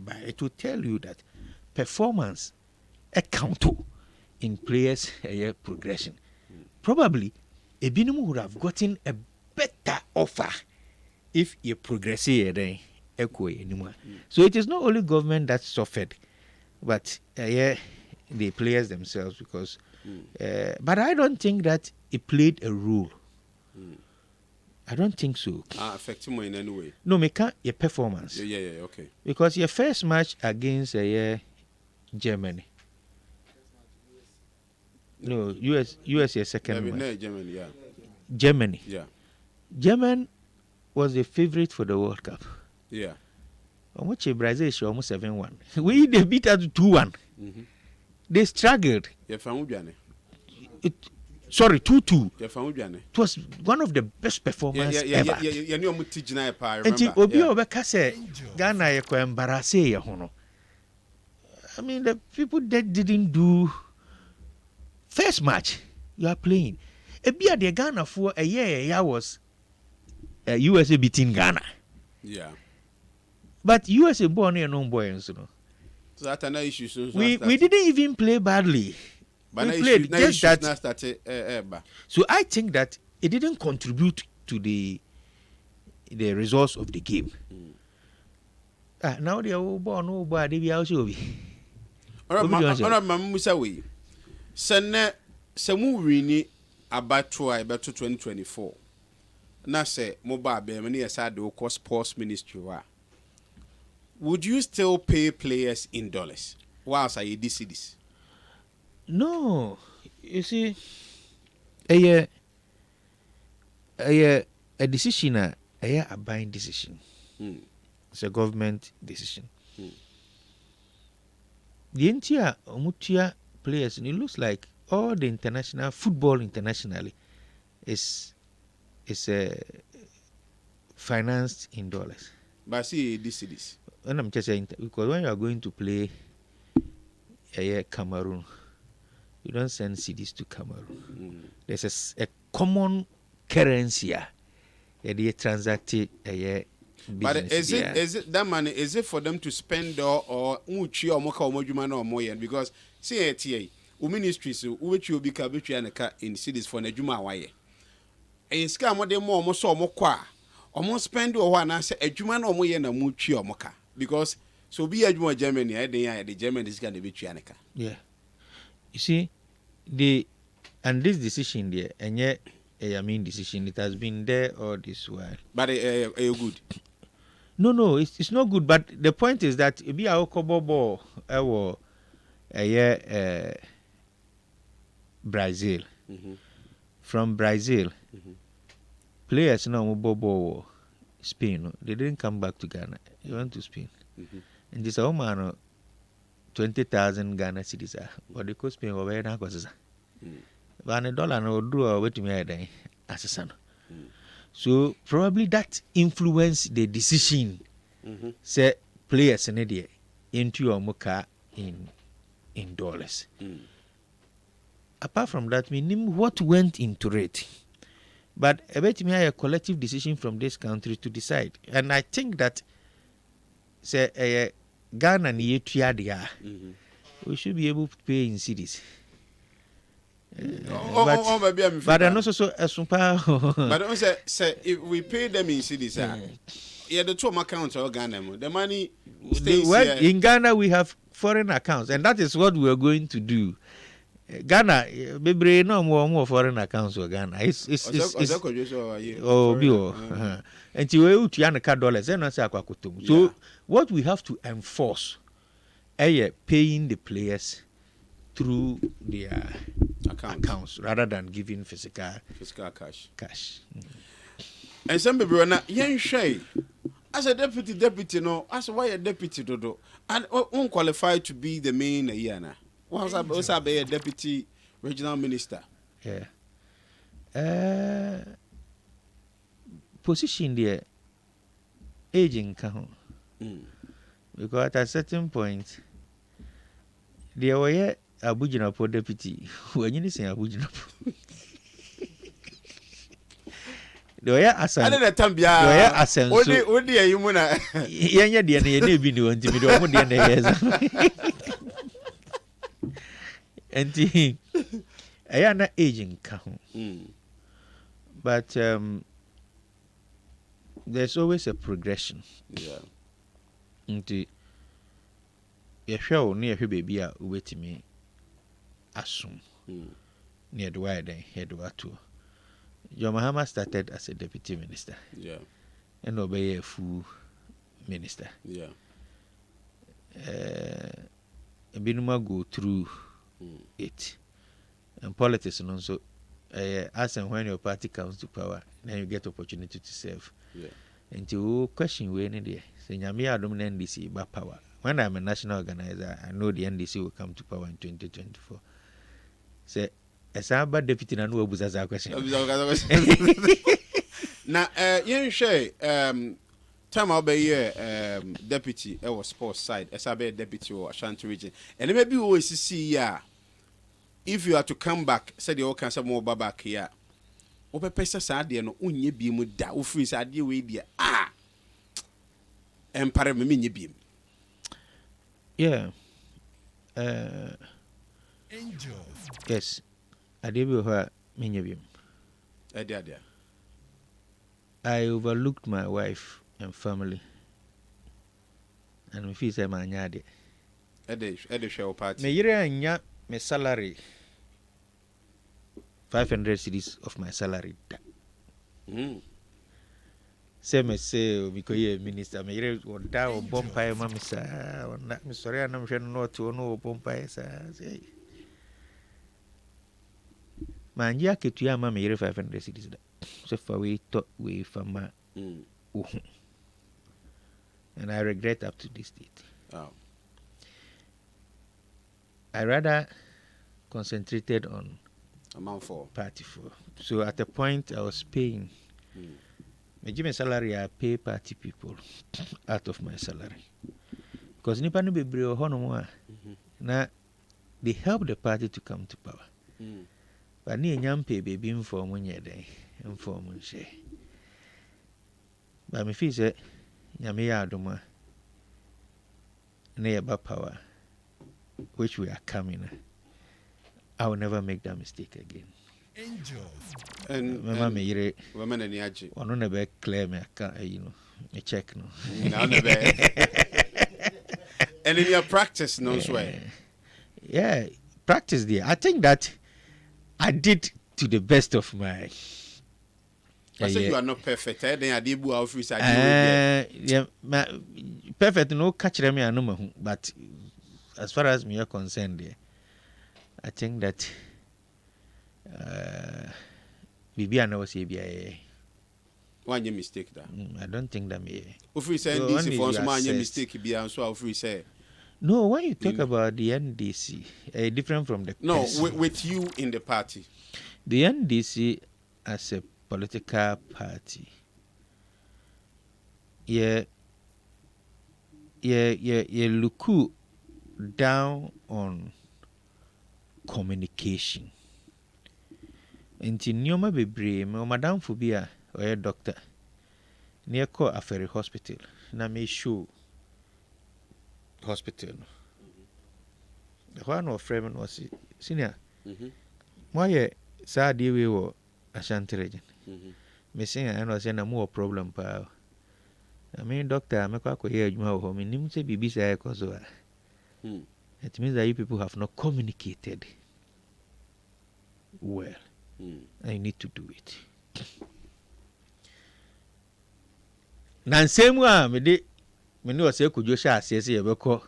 but it will tell you that performance account in players progression. Probably a binum would have gotten a better offer if you progress then anymore. So it is not only government that suffered, but the players themselves because but I don't think that it played a role. I don't think so. Affecting me in any way? No, make your performance. Yeah, okay. Because your first match against Germany. No, US your second match. No, Germany, yeah. Germany. Yeah. Germany was a favorite for the World Cup. Yeah. On which Brazil is almost 7-1. They beat us 2-1. They struggled. Sorry, 2-2. It was one of the best performances ever. Ghana I mean, the people that didn't do first match you are playing. The Ghana for a year was USA beating Ghana. Yeah. But USA born here no boys, you know. So that's another issue. We didn't even play badly. But we played just that. So I think that it didn't contribute to the results of the game. Now they are born they be also be. All right, Musa we. Semu wini abatwa ebeto 2024. Na say mobile be many aside the sports ministry wa. Would you still pay players in dollars? Whilst I see this? No, you see, a decision, a buying decision. It's a government decision. The entire Omutia players, and it looks like all the international football internationally is financed in dollars. But see, this. And I'm just saying because when you are going to play Cameroon, you don't send CDs to Cameroon. There's a common currency here. They transacted but is it that money? Is it for them to spend or much or more? Because see, ministries which you be in cities for Nejuma waye. In scam de more almost so more almost spend or one answer a Juma no more na much or moka. Because so be a Juma Germany, the German is going to be Chianica. Yeah. You see, and this decision there, and yet a Yamin decision, it has been there all this while. But are you good? No, it's not good. But the point is that it be our Kobobo Brazil. From Brazil, players now Bobo Spain. They didn't come back to Ghana. They went to Spain. And this man 20,000 Ghana cedis but the cost Spain over na kosa. But $1 no do wait me then as so probably that influenced the decision. Say players into your mocha in dollars. Apart from that, we know what went into it. But I bet me a collective decision from this country to decide. And I think that say Ghana and Ethiopia, we should be able to pay in cities. But I'm also so but don't say if we pay them in cities, the two accounts of Ghana, the money stays in Ghana we have foreign accounts, and that is what we are going to do. Ghana, bebre no more foreign accounts for Ghana. It's and you will $200, and not Aquacutum. So what we have to enforce paying the players through their accounts rather than giving physical cash. And some people na yen shay as a deputy no as why a deputy dodo and unqualified to be the main yana. Once I be a deputy regional minister. Yeah. Position there aging can because at a certain point there were Abujina for deputy when you say Abujina. Do ya asan? Ada datang biar. Do ya asan? Odi ayu muna. Yang dia ni bini wanti bini orang dia ni yes. Enti, ayah na aging kahun. But there's always a progression. Yeah. Enti, yahweh ni yahweh baby a uwetimi asum. Ni adwa eden, adwa tu. John Mahama started as a deputy minister. Yeah. And obey a full minister. Yeah. Binuma go through it. And politics and also as and when your party comes to power, then you get opportunity to serve. Yeah. And to question where in there. Say Nyami Adom NDC by power. When I'm a national organizer, I know the NDC will come to power in 2024. Say Esaba deputy na no obuzaza question. Na yen share time obey deputy e was sports side Esaba deputy or Ashanti region. And maybe we always see ya if you are to come back said you can some more back here. Ope pesa sa de no unye bi mu da wo free sa de we dia empare me nye bi. Yeah. Yes. I overlooked my wife and family. And my fees are my nyade. Ede show party. Me yere anya me salary 500 cedis of my salary. Say me say because you minister me yere o da o bompa ma me sa na me sorry anam hwe no to no bompa sa say Manja ketuya ma me yere 500 cedis da. So far we thought we from and I regret up to this date. Oh. I rather concentrated on amount for party for. So at a point I was paying me give me salary, I pay party people out of my salary. Because nipa no bebre ho no mo na they help the party to come to power. But ni enyam pay baby inform nye den inform share. But me feel say nyame ya adoma na yeba power which we are coming. I will never make that mistake again. And mama me yire women and yaji. Ono na be clear me aka me check no. Now never. And in your practice no way. Yeah, practice there. I think that I did to the best of my. I say you are not perfect. Then I did bu office yeah, perfect no catch them me no but as far as me are concerned there, I think that Bibi I know say be one mistake that. I don't think that me. Office say NDC for some man mistake be and so office say. No, when you talk about the NDC, different from the no with you in the party. The NDC as a political party, you look down on communication. Inti nyoma bebre me madam phobia or doctor near ko aferi hospital na me show hospital the one of frame was senior why sa di we wo Ashanti region me say I know say na more problem pa I mean doctor me kwa ko here adwuma ho me nim say bibi say ko so it means that you people have not communicated well. And you need to do it. Nansemu me de me no say kojo sha asese ye beko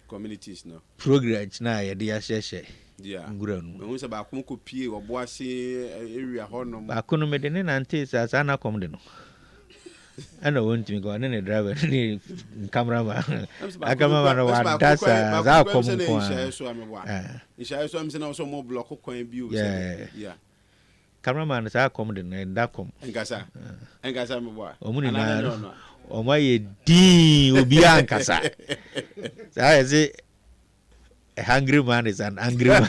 communities no programs na ye de ahye yeah ngura nu me hu se ba kom ko pie obo ase area hono ba kono me de ne nante sa na kom de no ana won't me go ne driver ni cameraman cameraman wa dasa za kom ko isha so am se na so mo block kwan bi o se yeah cameraman sa kom de na da kom engasa me boy omuni na Oma ye di obi ankasa. Say say a hungry man is an angry man.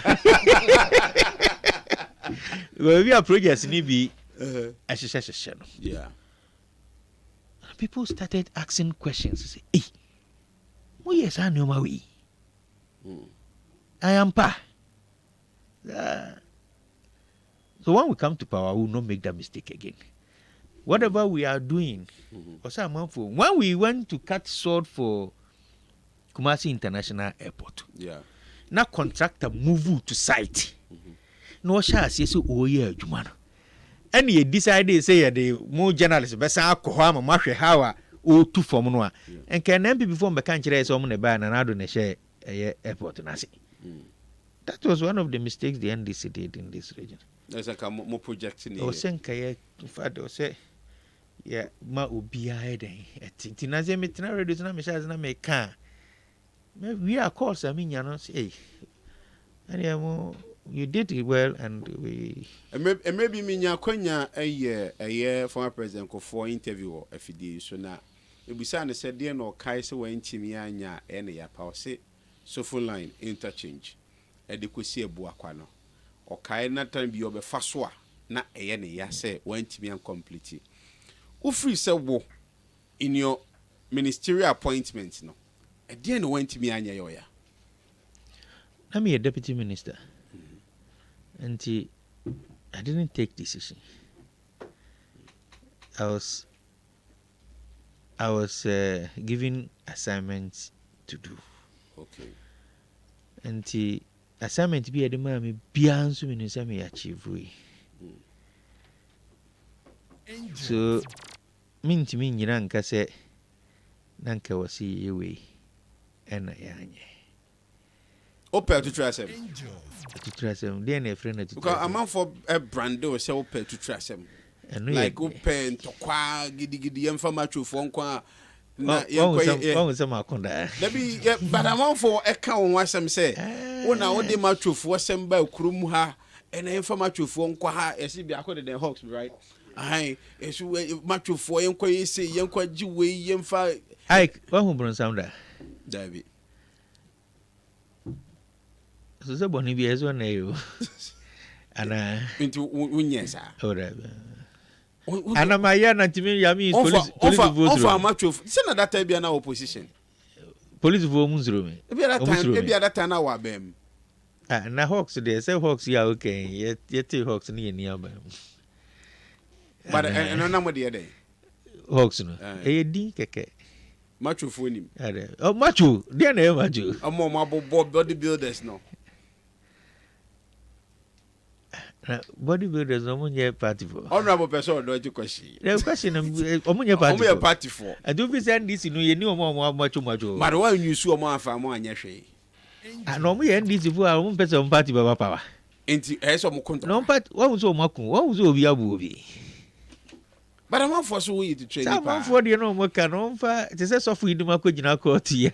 When we are projects ni bi yeah. People started asking questions. Say, "Hey, who yes I know my way? I am pa." So when we come to power, we will not make that mistake again. Whatever we are doing, when we went to cut sword for Kumasi International Airport, now contractor move to site. No shall say so. Oh yeah, Jumano. And he decided say the more journalists best alcohol mash how or two for monua. And can NPP form the country as someone a ban and I don't share airport nasi. That was one of the mistakes the NDC did in this region. There's like a more projecting. Or say, father say. Yeah, ma ubia den. Tinaze metina reduce na mesha na meka. We are calls I mean no say. And you did it well and we maybe minya kwanya a former president ko for interview or FD so na ebisa na said dey no kai se wan timi anya na ya pa say so phone line interchange e de kwesi ebu akwa no o kai na tan bi obefa so a na eye ne ya say wan timi an complete. Free say wo in your ministerial appointment no at the end went to me anya yoya. I'm a deputy minister. And I didn't take decision. I was given assignments to do. Okay. And the assignment be at the moment beyond so many some achieve we. So mean to me nka say nanka wasi yewe ena yanye opel to trust him dey na friend to because a man for a brand or say opel to trust him like opel to kwa gidi yemfa macho for nkwa na ye say makonda be but a man for e ka won wasem say wona wo de macho for sem ba kurum ha ena yemfa macho for nkwa ha esi bi akode den hawks right. Ai, esu macho for yenko yese yenko jiwe yemfa. Ai, wa hu bron sounda. David. So se boni bi ezo na yo. Ana into unyesa. Ora. Ana maya na timi yami police vote. Offer macho. Se na that time na opposition. Police vote mu zero me. Ebi that time na wa bem. Ah, na Hawks dey say Hawks ya okay. Yet Hawks ni ni aba. But no number the other Hawks no. Di keke. Macho for him. Oh, macho. Dey na macho. Omo mabo bodybuilders no. Bodybuilders no munye party for. Honorable person do you question. The question omunye party. Omunye party for. I do be send this no ye ni omo macho. But why you su omo afa mo anya hwe. Ah no omunye NDC for omo person party baba power. Enti eso mo konto. No party what was o makun. What was obi abu obi. But I'm not for so you to train. Some for the no more can on fa. It says so for you ma ko jina court here.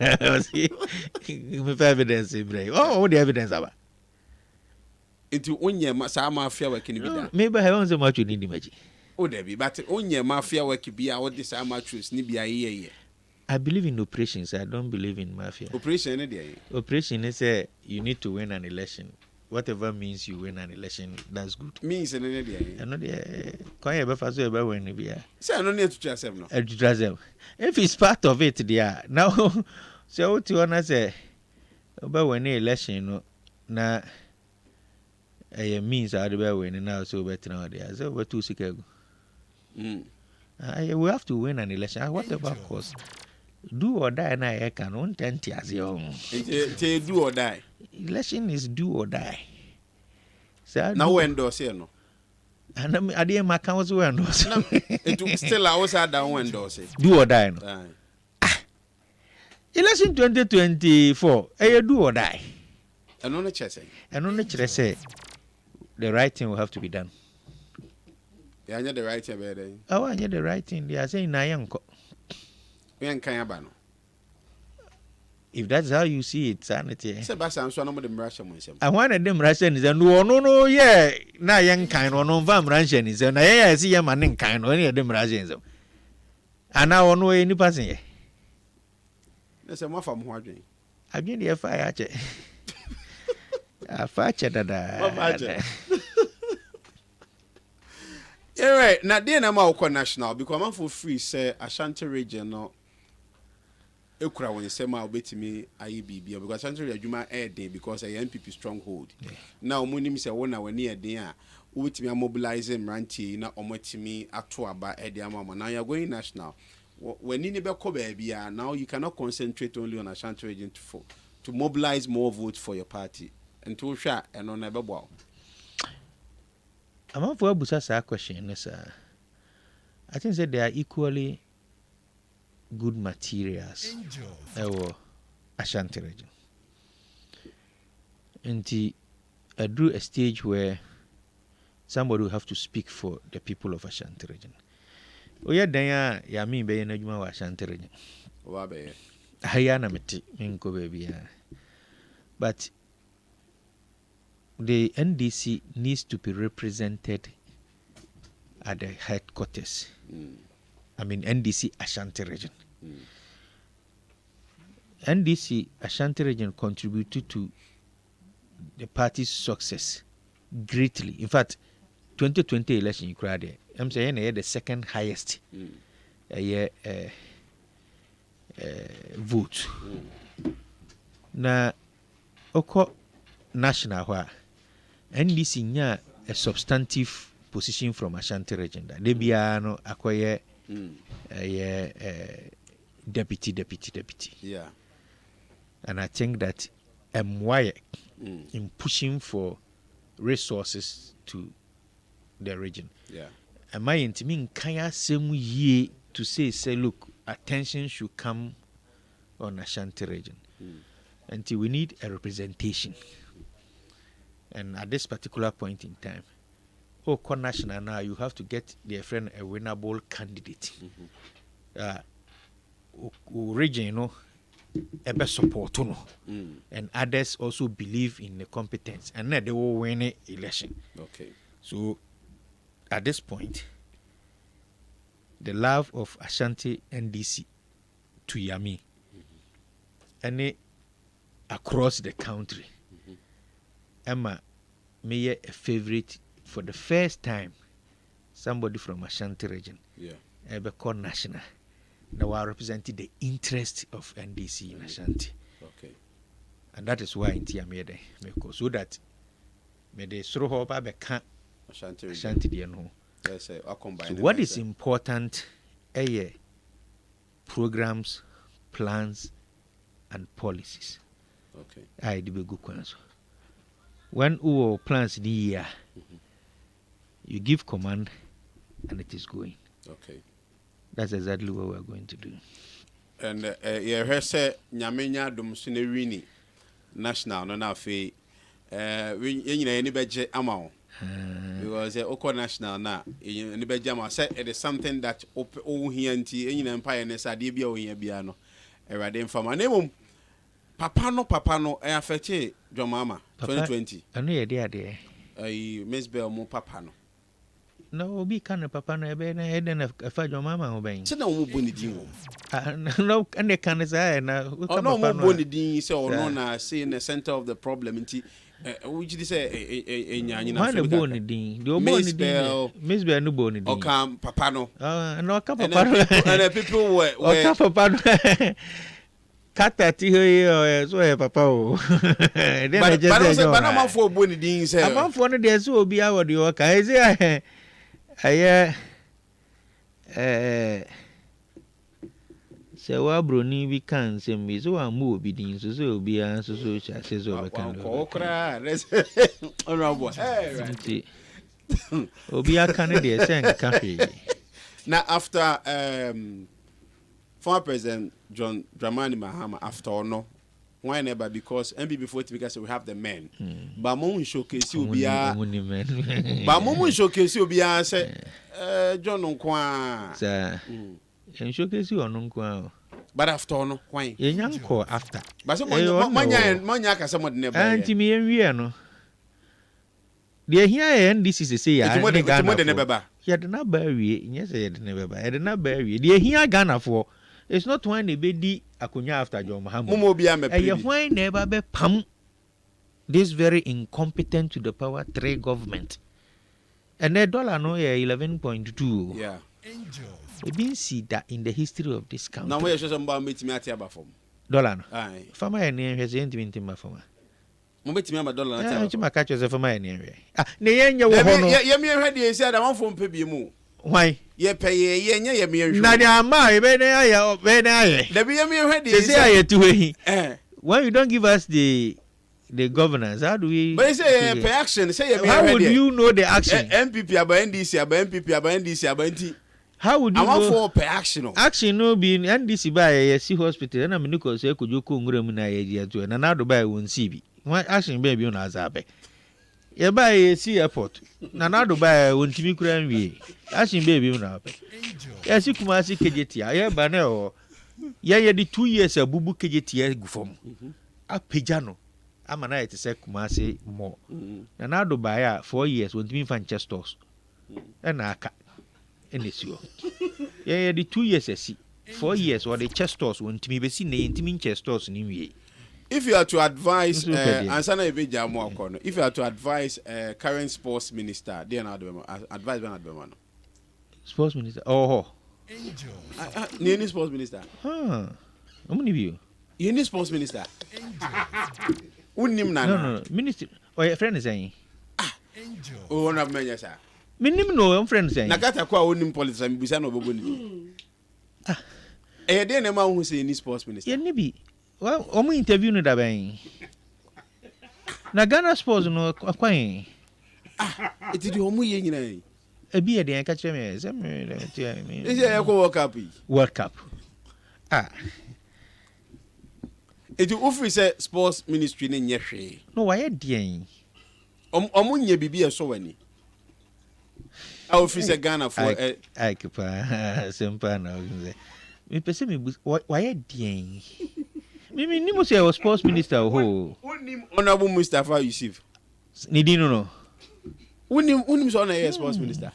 Me evidence in oh, the evidence about. Into onye sa mafia work ni bi da. Maybe I want so much you need imagine. Oh there be but onye mafia work bi a what this amateurs ni bi aye. I believe in operations. I don't believe in mafia. Operation ni there. Operation is you need to win an election. Whatever means you win an election, that's good. Means any there. I know the can you ever fast ever win bia. Say I don't need to trust them no. To trust them. If it's part of it there. Now so what you wanna say about when election no na means I be win now so better now there. So over 2 Chicago. We have to win an election. Whatever cost. Do or die na I can on 10 years young. Do or die. Election is do or die. Now we endorse no. And I didn't my council endorse. It still I was down when endorse. Do or die. No. Election 2024. Do or die. And on the chess. And on the chess say the right thing will have to be done. Yeah, I the right thing. Oh, I the right thing. They are saying Nayanko. We ain't Kayabano. If that's how you see it, sanity. Sebastian, so I'm the Russian. I wanted them Russians and no, yeah, na young kind or no vam Russians, and I see a man in kind or any of them Russians. And now on way any passing. There's a more from Harding. I've been there fire. A fatcher that yeah, right. Now, then I'm out national because I'm for free, say Ashanti region no. Ekura when say ma obeti me IEBB because Ashanti region air day because a NPP stronghold. Now money say one when near there. Obeti me mobilizing ranty na ometi me ato aba e dey mama. Now you're going national. When you never come baby, now you cannot concentrate only on Ashanti region to mobilize more votes for your party. And to share and on never wow. I'm not for a question, sir. I think that they are equally good materials. Ashanti region. And I drew a stage where somebody will have to speak for the people of Ashanti region. Oh yeah, then Yamin be na juma wa Ashanti region. Wa be. Hayana meti minko baby. But the NDC needs to be represented at the headquarters. I mean NDC Ashanti region. NDC Ashanti region contributed to the party's success greatly. In fact, 2020 election you cried. I'm saying the second highest vote. Now, oko national where NDC nya a substantive position from Ashanti region. They be no acquire deputy. Yeah. And I think that MY in pushing for resources to the region. Yeah. Am I in mean kaya same ye to say look, attention should come on Ashanti region. Until we need a representation. And at this particular point in time, national now you have to get their friend a winnable candidate. Region, you know, a best support, and others also believe in the competence, and then they will win the election. Okay. So at this point, the love of Ashanti NDC to Yamin, and across the country, Emma may a favorite for the first time. Somebody from Ashanti region, ever called national. Now I represented the interest of NDC in Ashanti. Okay. And that is why in Tiamede, so that may the Sroho Babe can't Ashanti dear no. So what is important programs, plans, and policies. Okay. I do be good answer. When our plans the year, you give command and it is going. Okay. That's exactly what we're going to do. And heard say Nyamenya Dumsunerini National no na fe any budget amount. Because Oko National na any budget amount say it is something that here and empire nessa debia o here biano. Erade mfama name Papa no I affected John Mama 2020. I know there. Miss Bell mo Papa no. No, be kind of Papa no be na head and a fire mama obeying. So no boni di wo. No, and they can say na no mo boni di say or no na say in the center of the problem nti which they say enyanyi na so boni di. The boni di. Miss Bell no boni di. O kam Papa no. No ka Papa no. And people were ka Papa no. Kata ti he so Papa o. But I'm not for boni di say. I'm for no dey so obi award you ka say So wa broni bi kan sem bi so amu obi din so obi an so chase so be kan Ko kra honorable right obi aka ne de sen ka hwe. Now after former President John Dramani Mahama after no why never because NPP before because we have the men but mo showcase obia but mo showcase obia say John Nkwa sir en showcase onu nkwa but after no why ye nyanko after but so manya ka some never anti me enwie no de hia NDC say ya mo de never ba ya de na ba wie nye say ya de never ba ya de na ba wie de hia Ghana for it's not when they be akonya after John Mahama mo bia me e when never be pam this very incompetent to the power 3 government and the dollar no 11.2 yeah we been see that in the history of this country now we show some about meet me at aba from dollar no aye fama ene hwese intimate ma fama mo meet me aba dollar at aba chima ka chose fama ene hwe ah ne yenye wo ho no ye me hwe de esi ada man fo mpe bi mu why ye pay ye nya ye me hwe na de ama e be na ya be na ye da bi ye me hwe de esi aye tuwe when you don't give us the governance, how do we? But you say pay action. Say how would you know the action? NPP about NDC about NPP about NDC about NT. How would you know? I want for pay action. Action no be NDC by a see hospital. Na me niko say kujo ko ngure mu na ye dia to. Na na do by won see bi. What action be bi na azabe. Ye by a see airport. Na na do by won timi kura nwie. Action be bi na abe. Ya si kuma si kejetia. Ye ba na o. Ye di 2 years abubu kejetia gu fom. Apejano. Ama na yete se kumase mo na na do baya 4 years won timi fan chestos na aka enesio ye di 2 years esi 4 years or the chestos won timi be si na yentimi chestos ni wie. If you are to advise ansana ebeja mo akono if you are to advise current sports minister dey na do advise na do no sports minister oh ni sports minister omuni bio you sports minister unim na no minister or your friend is saying oh na menya sa minim no your friend saying na kata kwa unim politics am bisa no bobo ni dey na ma hu say ni sports minister ye ni bi well omu interview no da ben na Ghana sports no akwan it di omu ye nyina ebi ye dey ka kire me say me is ye ko World Cup it office sports ministry ne nyehwe no why den omu nye bibi eso wani office Ghana for I kepa simple na me pese me why den me ni mo say was sports minister ho unim honorable Mustafa Yusuf ni dino no unim so na sports minister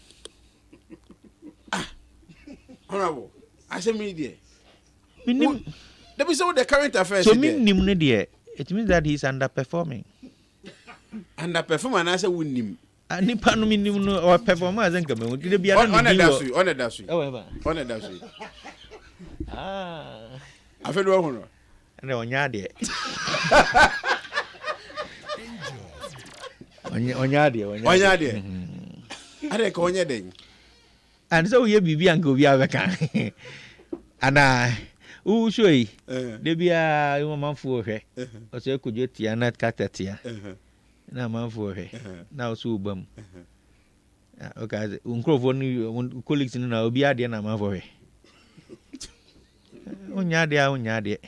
honorable I say me there me That is all the current affairs. So mean it means that he's underperforming. Underperforming, I say unim. Nipa no minim no or performance and come. Did be on a dash. However. On a dash. I feel wrong. And on yadi. On yadi. I don't call you. And so you be and go be a and showy de bia yo manfo hwe o se kujo tia na katatia na manfo hwe na so bam okay unkrofo ni colleagues ni na obi ade na manfo hwe onya de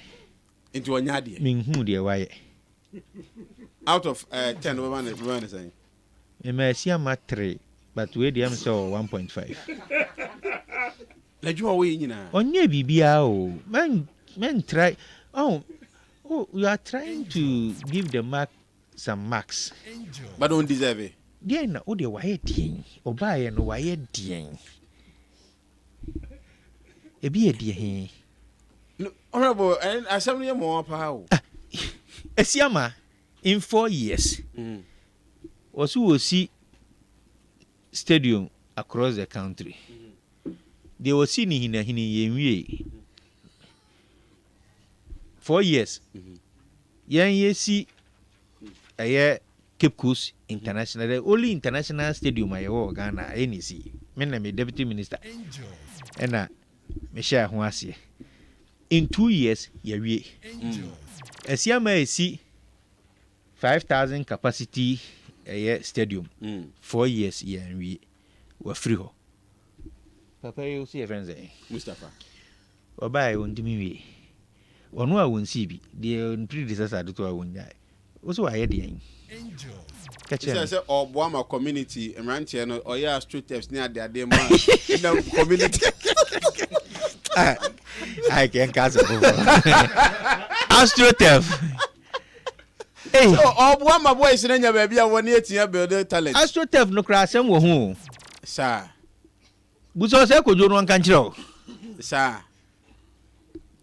into onya de min hu de waye out of 10 we saying me ma sia ma 3 but we dey am so 1.5 la juma we nyina onye bibia o men try you are trying to give the mark some marks but don't deserve it dey na o dey why dien obaye no why dien ebi e die he no honorable and assembly mo pa o esiama in 4 years osi stadium across the country they were seeing hina yenwie 4 years yan yesi Cape Coast International the only international stadium I wo Ghana NEC me na me deputy minister ena me share ho ase in 2 years yawie esiama esi 5,000 capacity stadium 4 years yawie wa free ho papa you see friends Mustafa obai wondimi wie ono a wonsi bi de predecessor do to a wonjai wo so aye de an say Obama community emrantie no oya AstroTurf ni ade ma na community I can't cancel AstroTurf. Hey, so Obama boys na nya ba bia woni etia build talent. AstroTurf no kra asem wo hu. Sir. Buso se kojo no kan kire. Sir.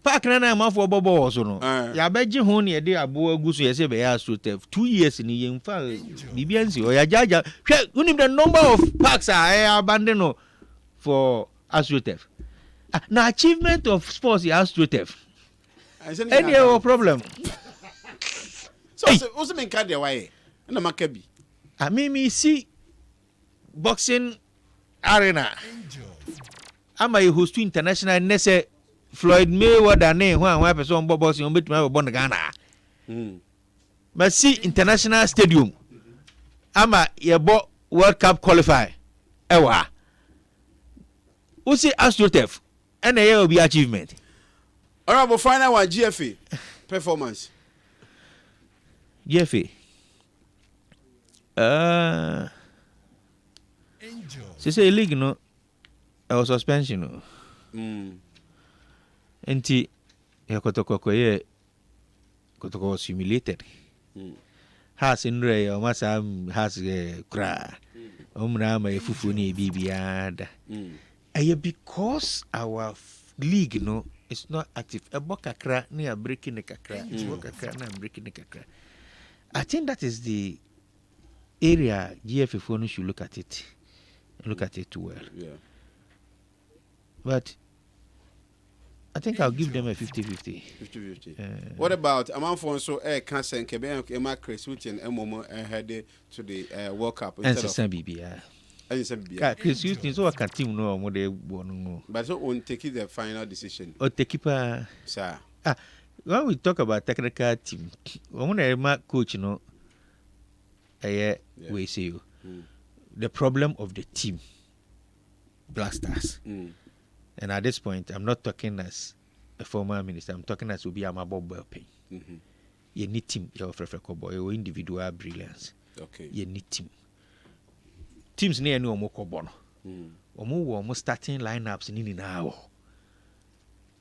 Park na amafo bobo so no. Ya beji hu ne de abo aguso ye se be AstroTurf 2 years ni ye mfa bibiansi o ya jaja. Hwe unim the number of parks are abandoned for AstroTurf. Now achievement of sports is AstroTurf. Any problem? So what's the main card there? Why? No makabi. I mean, me see boxing arena. I'm a host to international. Nese Floyd Mayweather name. One person boxing on bit my born Ghana. But see international stadium. I'm a yebo World Cup qualify. Ewa. Who see AstroTurf? And there will be achievement. Honorable final one GFA performance. GFA. Say league no. I was suspension no. Enti ya kotoko ye kotoko was humiliated. Has in re o masa has kra. Omra ma efufu ni bibiada. Because our league no it's not active. A bokakra ni a breaking the kakra. It's bokakra na breaking the kakra. I think that is the area GFA should look at it. Look at it well. Yeah. But I think I'll give them a 50-50. 50-50. What about Amanfo so cancer and Quebec Emma Chris Witten and Momo headed to the World Cup instead of BBI. Chris Houston so I can team no more they won. But so on take the final decision. Or take keeper. Sir. When we talk about technical team, when I coach, you know, we say you the problem of the team, Black Stars. And at this point, I'm not talking as a former minister. I'm talking as Obi Amabo Belpay. You need team. You're a boy. You're individual brilliance. Okay. You need team. Teams near no more cobono. Almost starting lineups in now.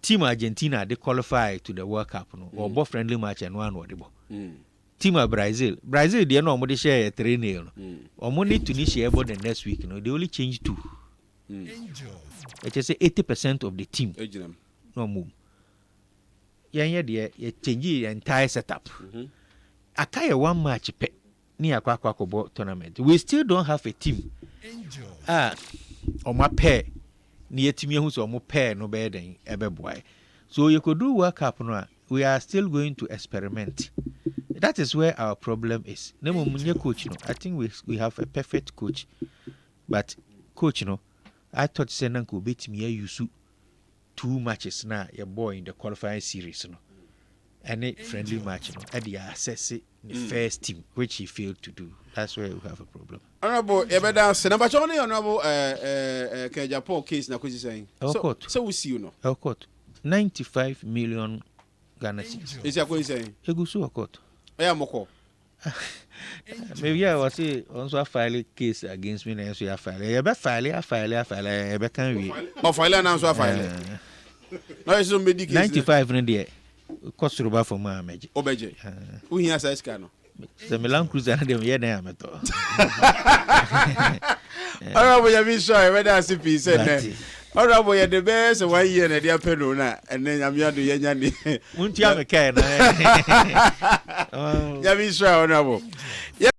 Team Argentina they qualify to the World Cup no or both friendly match and one whatever. Team of Brazil they no more share a training or more need Tunisia about the next week they only change 2. It is 80% of the team no move. Yeah you change the entire setup. Akaya one match pe near Kwakwakobo tournament. We still don't have a team. On my pair. Near Timmy who's or more pair no better than ever boy. So you could do World Cup now. We are still going to experiment. That is where our problem is. No coach, no. I think we have a perfect coach. But coach, no, I thought Senan could beat me use 2 matches now, your boy in the qualifying series, no. Any friendly match, no, and they assess it in the first team, which he failed to do. That's where we have a problem. Honorable, Ebeda, number 20, Honorable Japan case, na kuzi saying. So we see you know. Our court, 95 million Ghana cedis. Is that what he's saying? Egusu our court. Yeah, Moko. Maybe I was say also file a case against me and so I file. I be file. I be can we? Oh, file and answer file. No, it's no medical. 95 in there. Cost roba for my magic. Obeje. Who here says cano? The Milan Cruiser and them here na meto. Honorable Yamin sure whether I see peace and honorable you the best 1 year and dia penona and then I'm here to yanyani. Unti am kai na. Yamin sure honorable.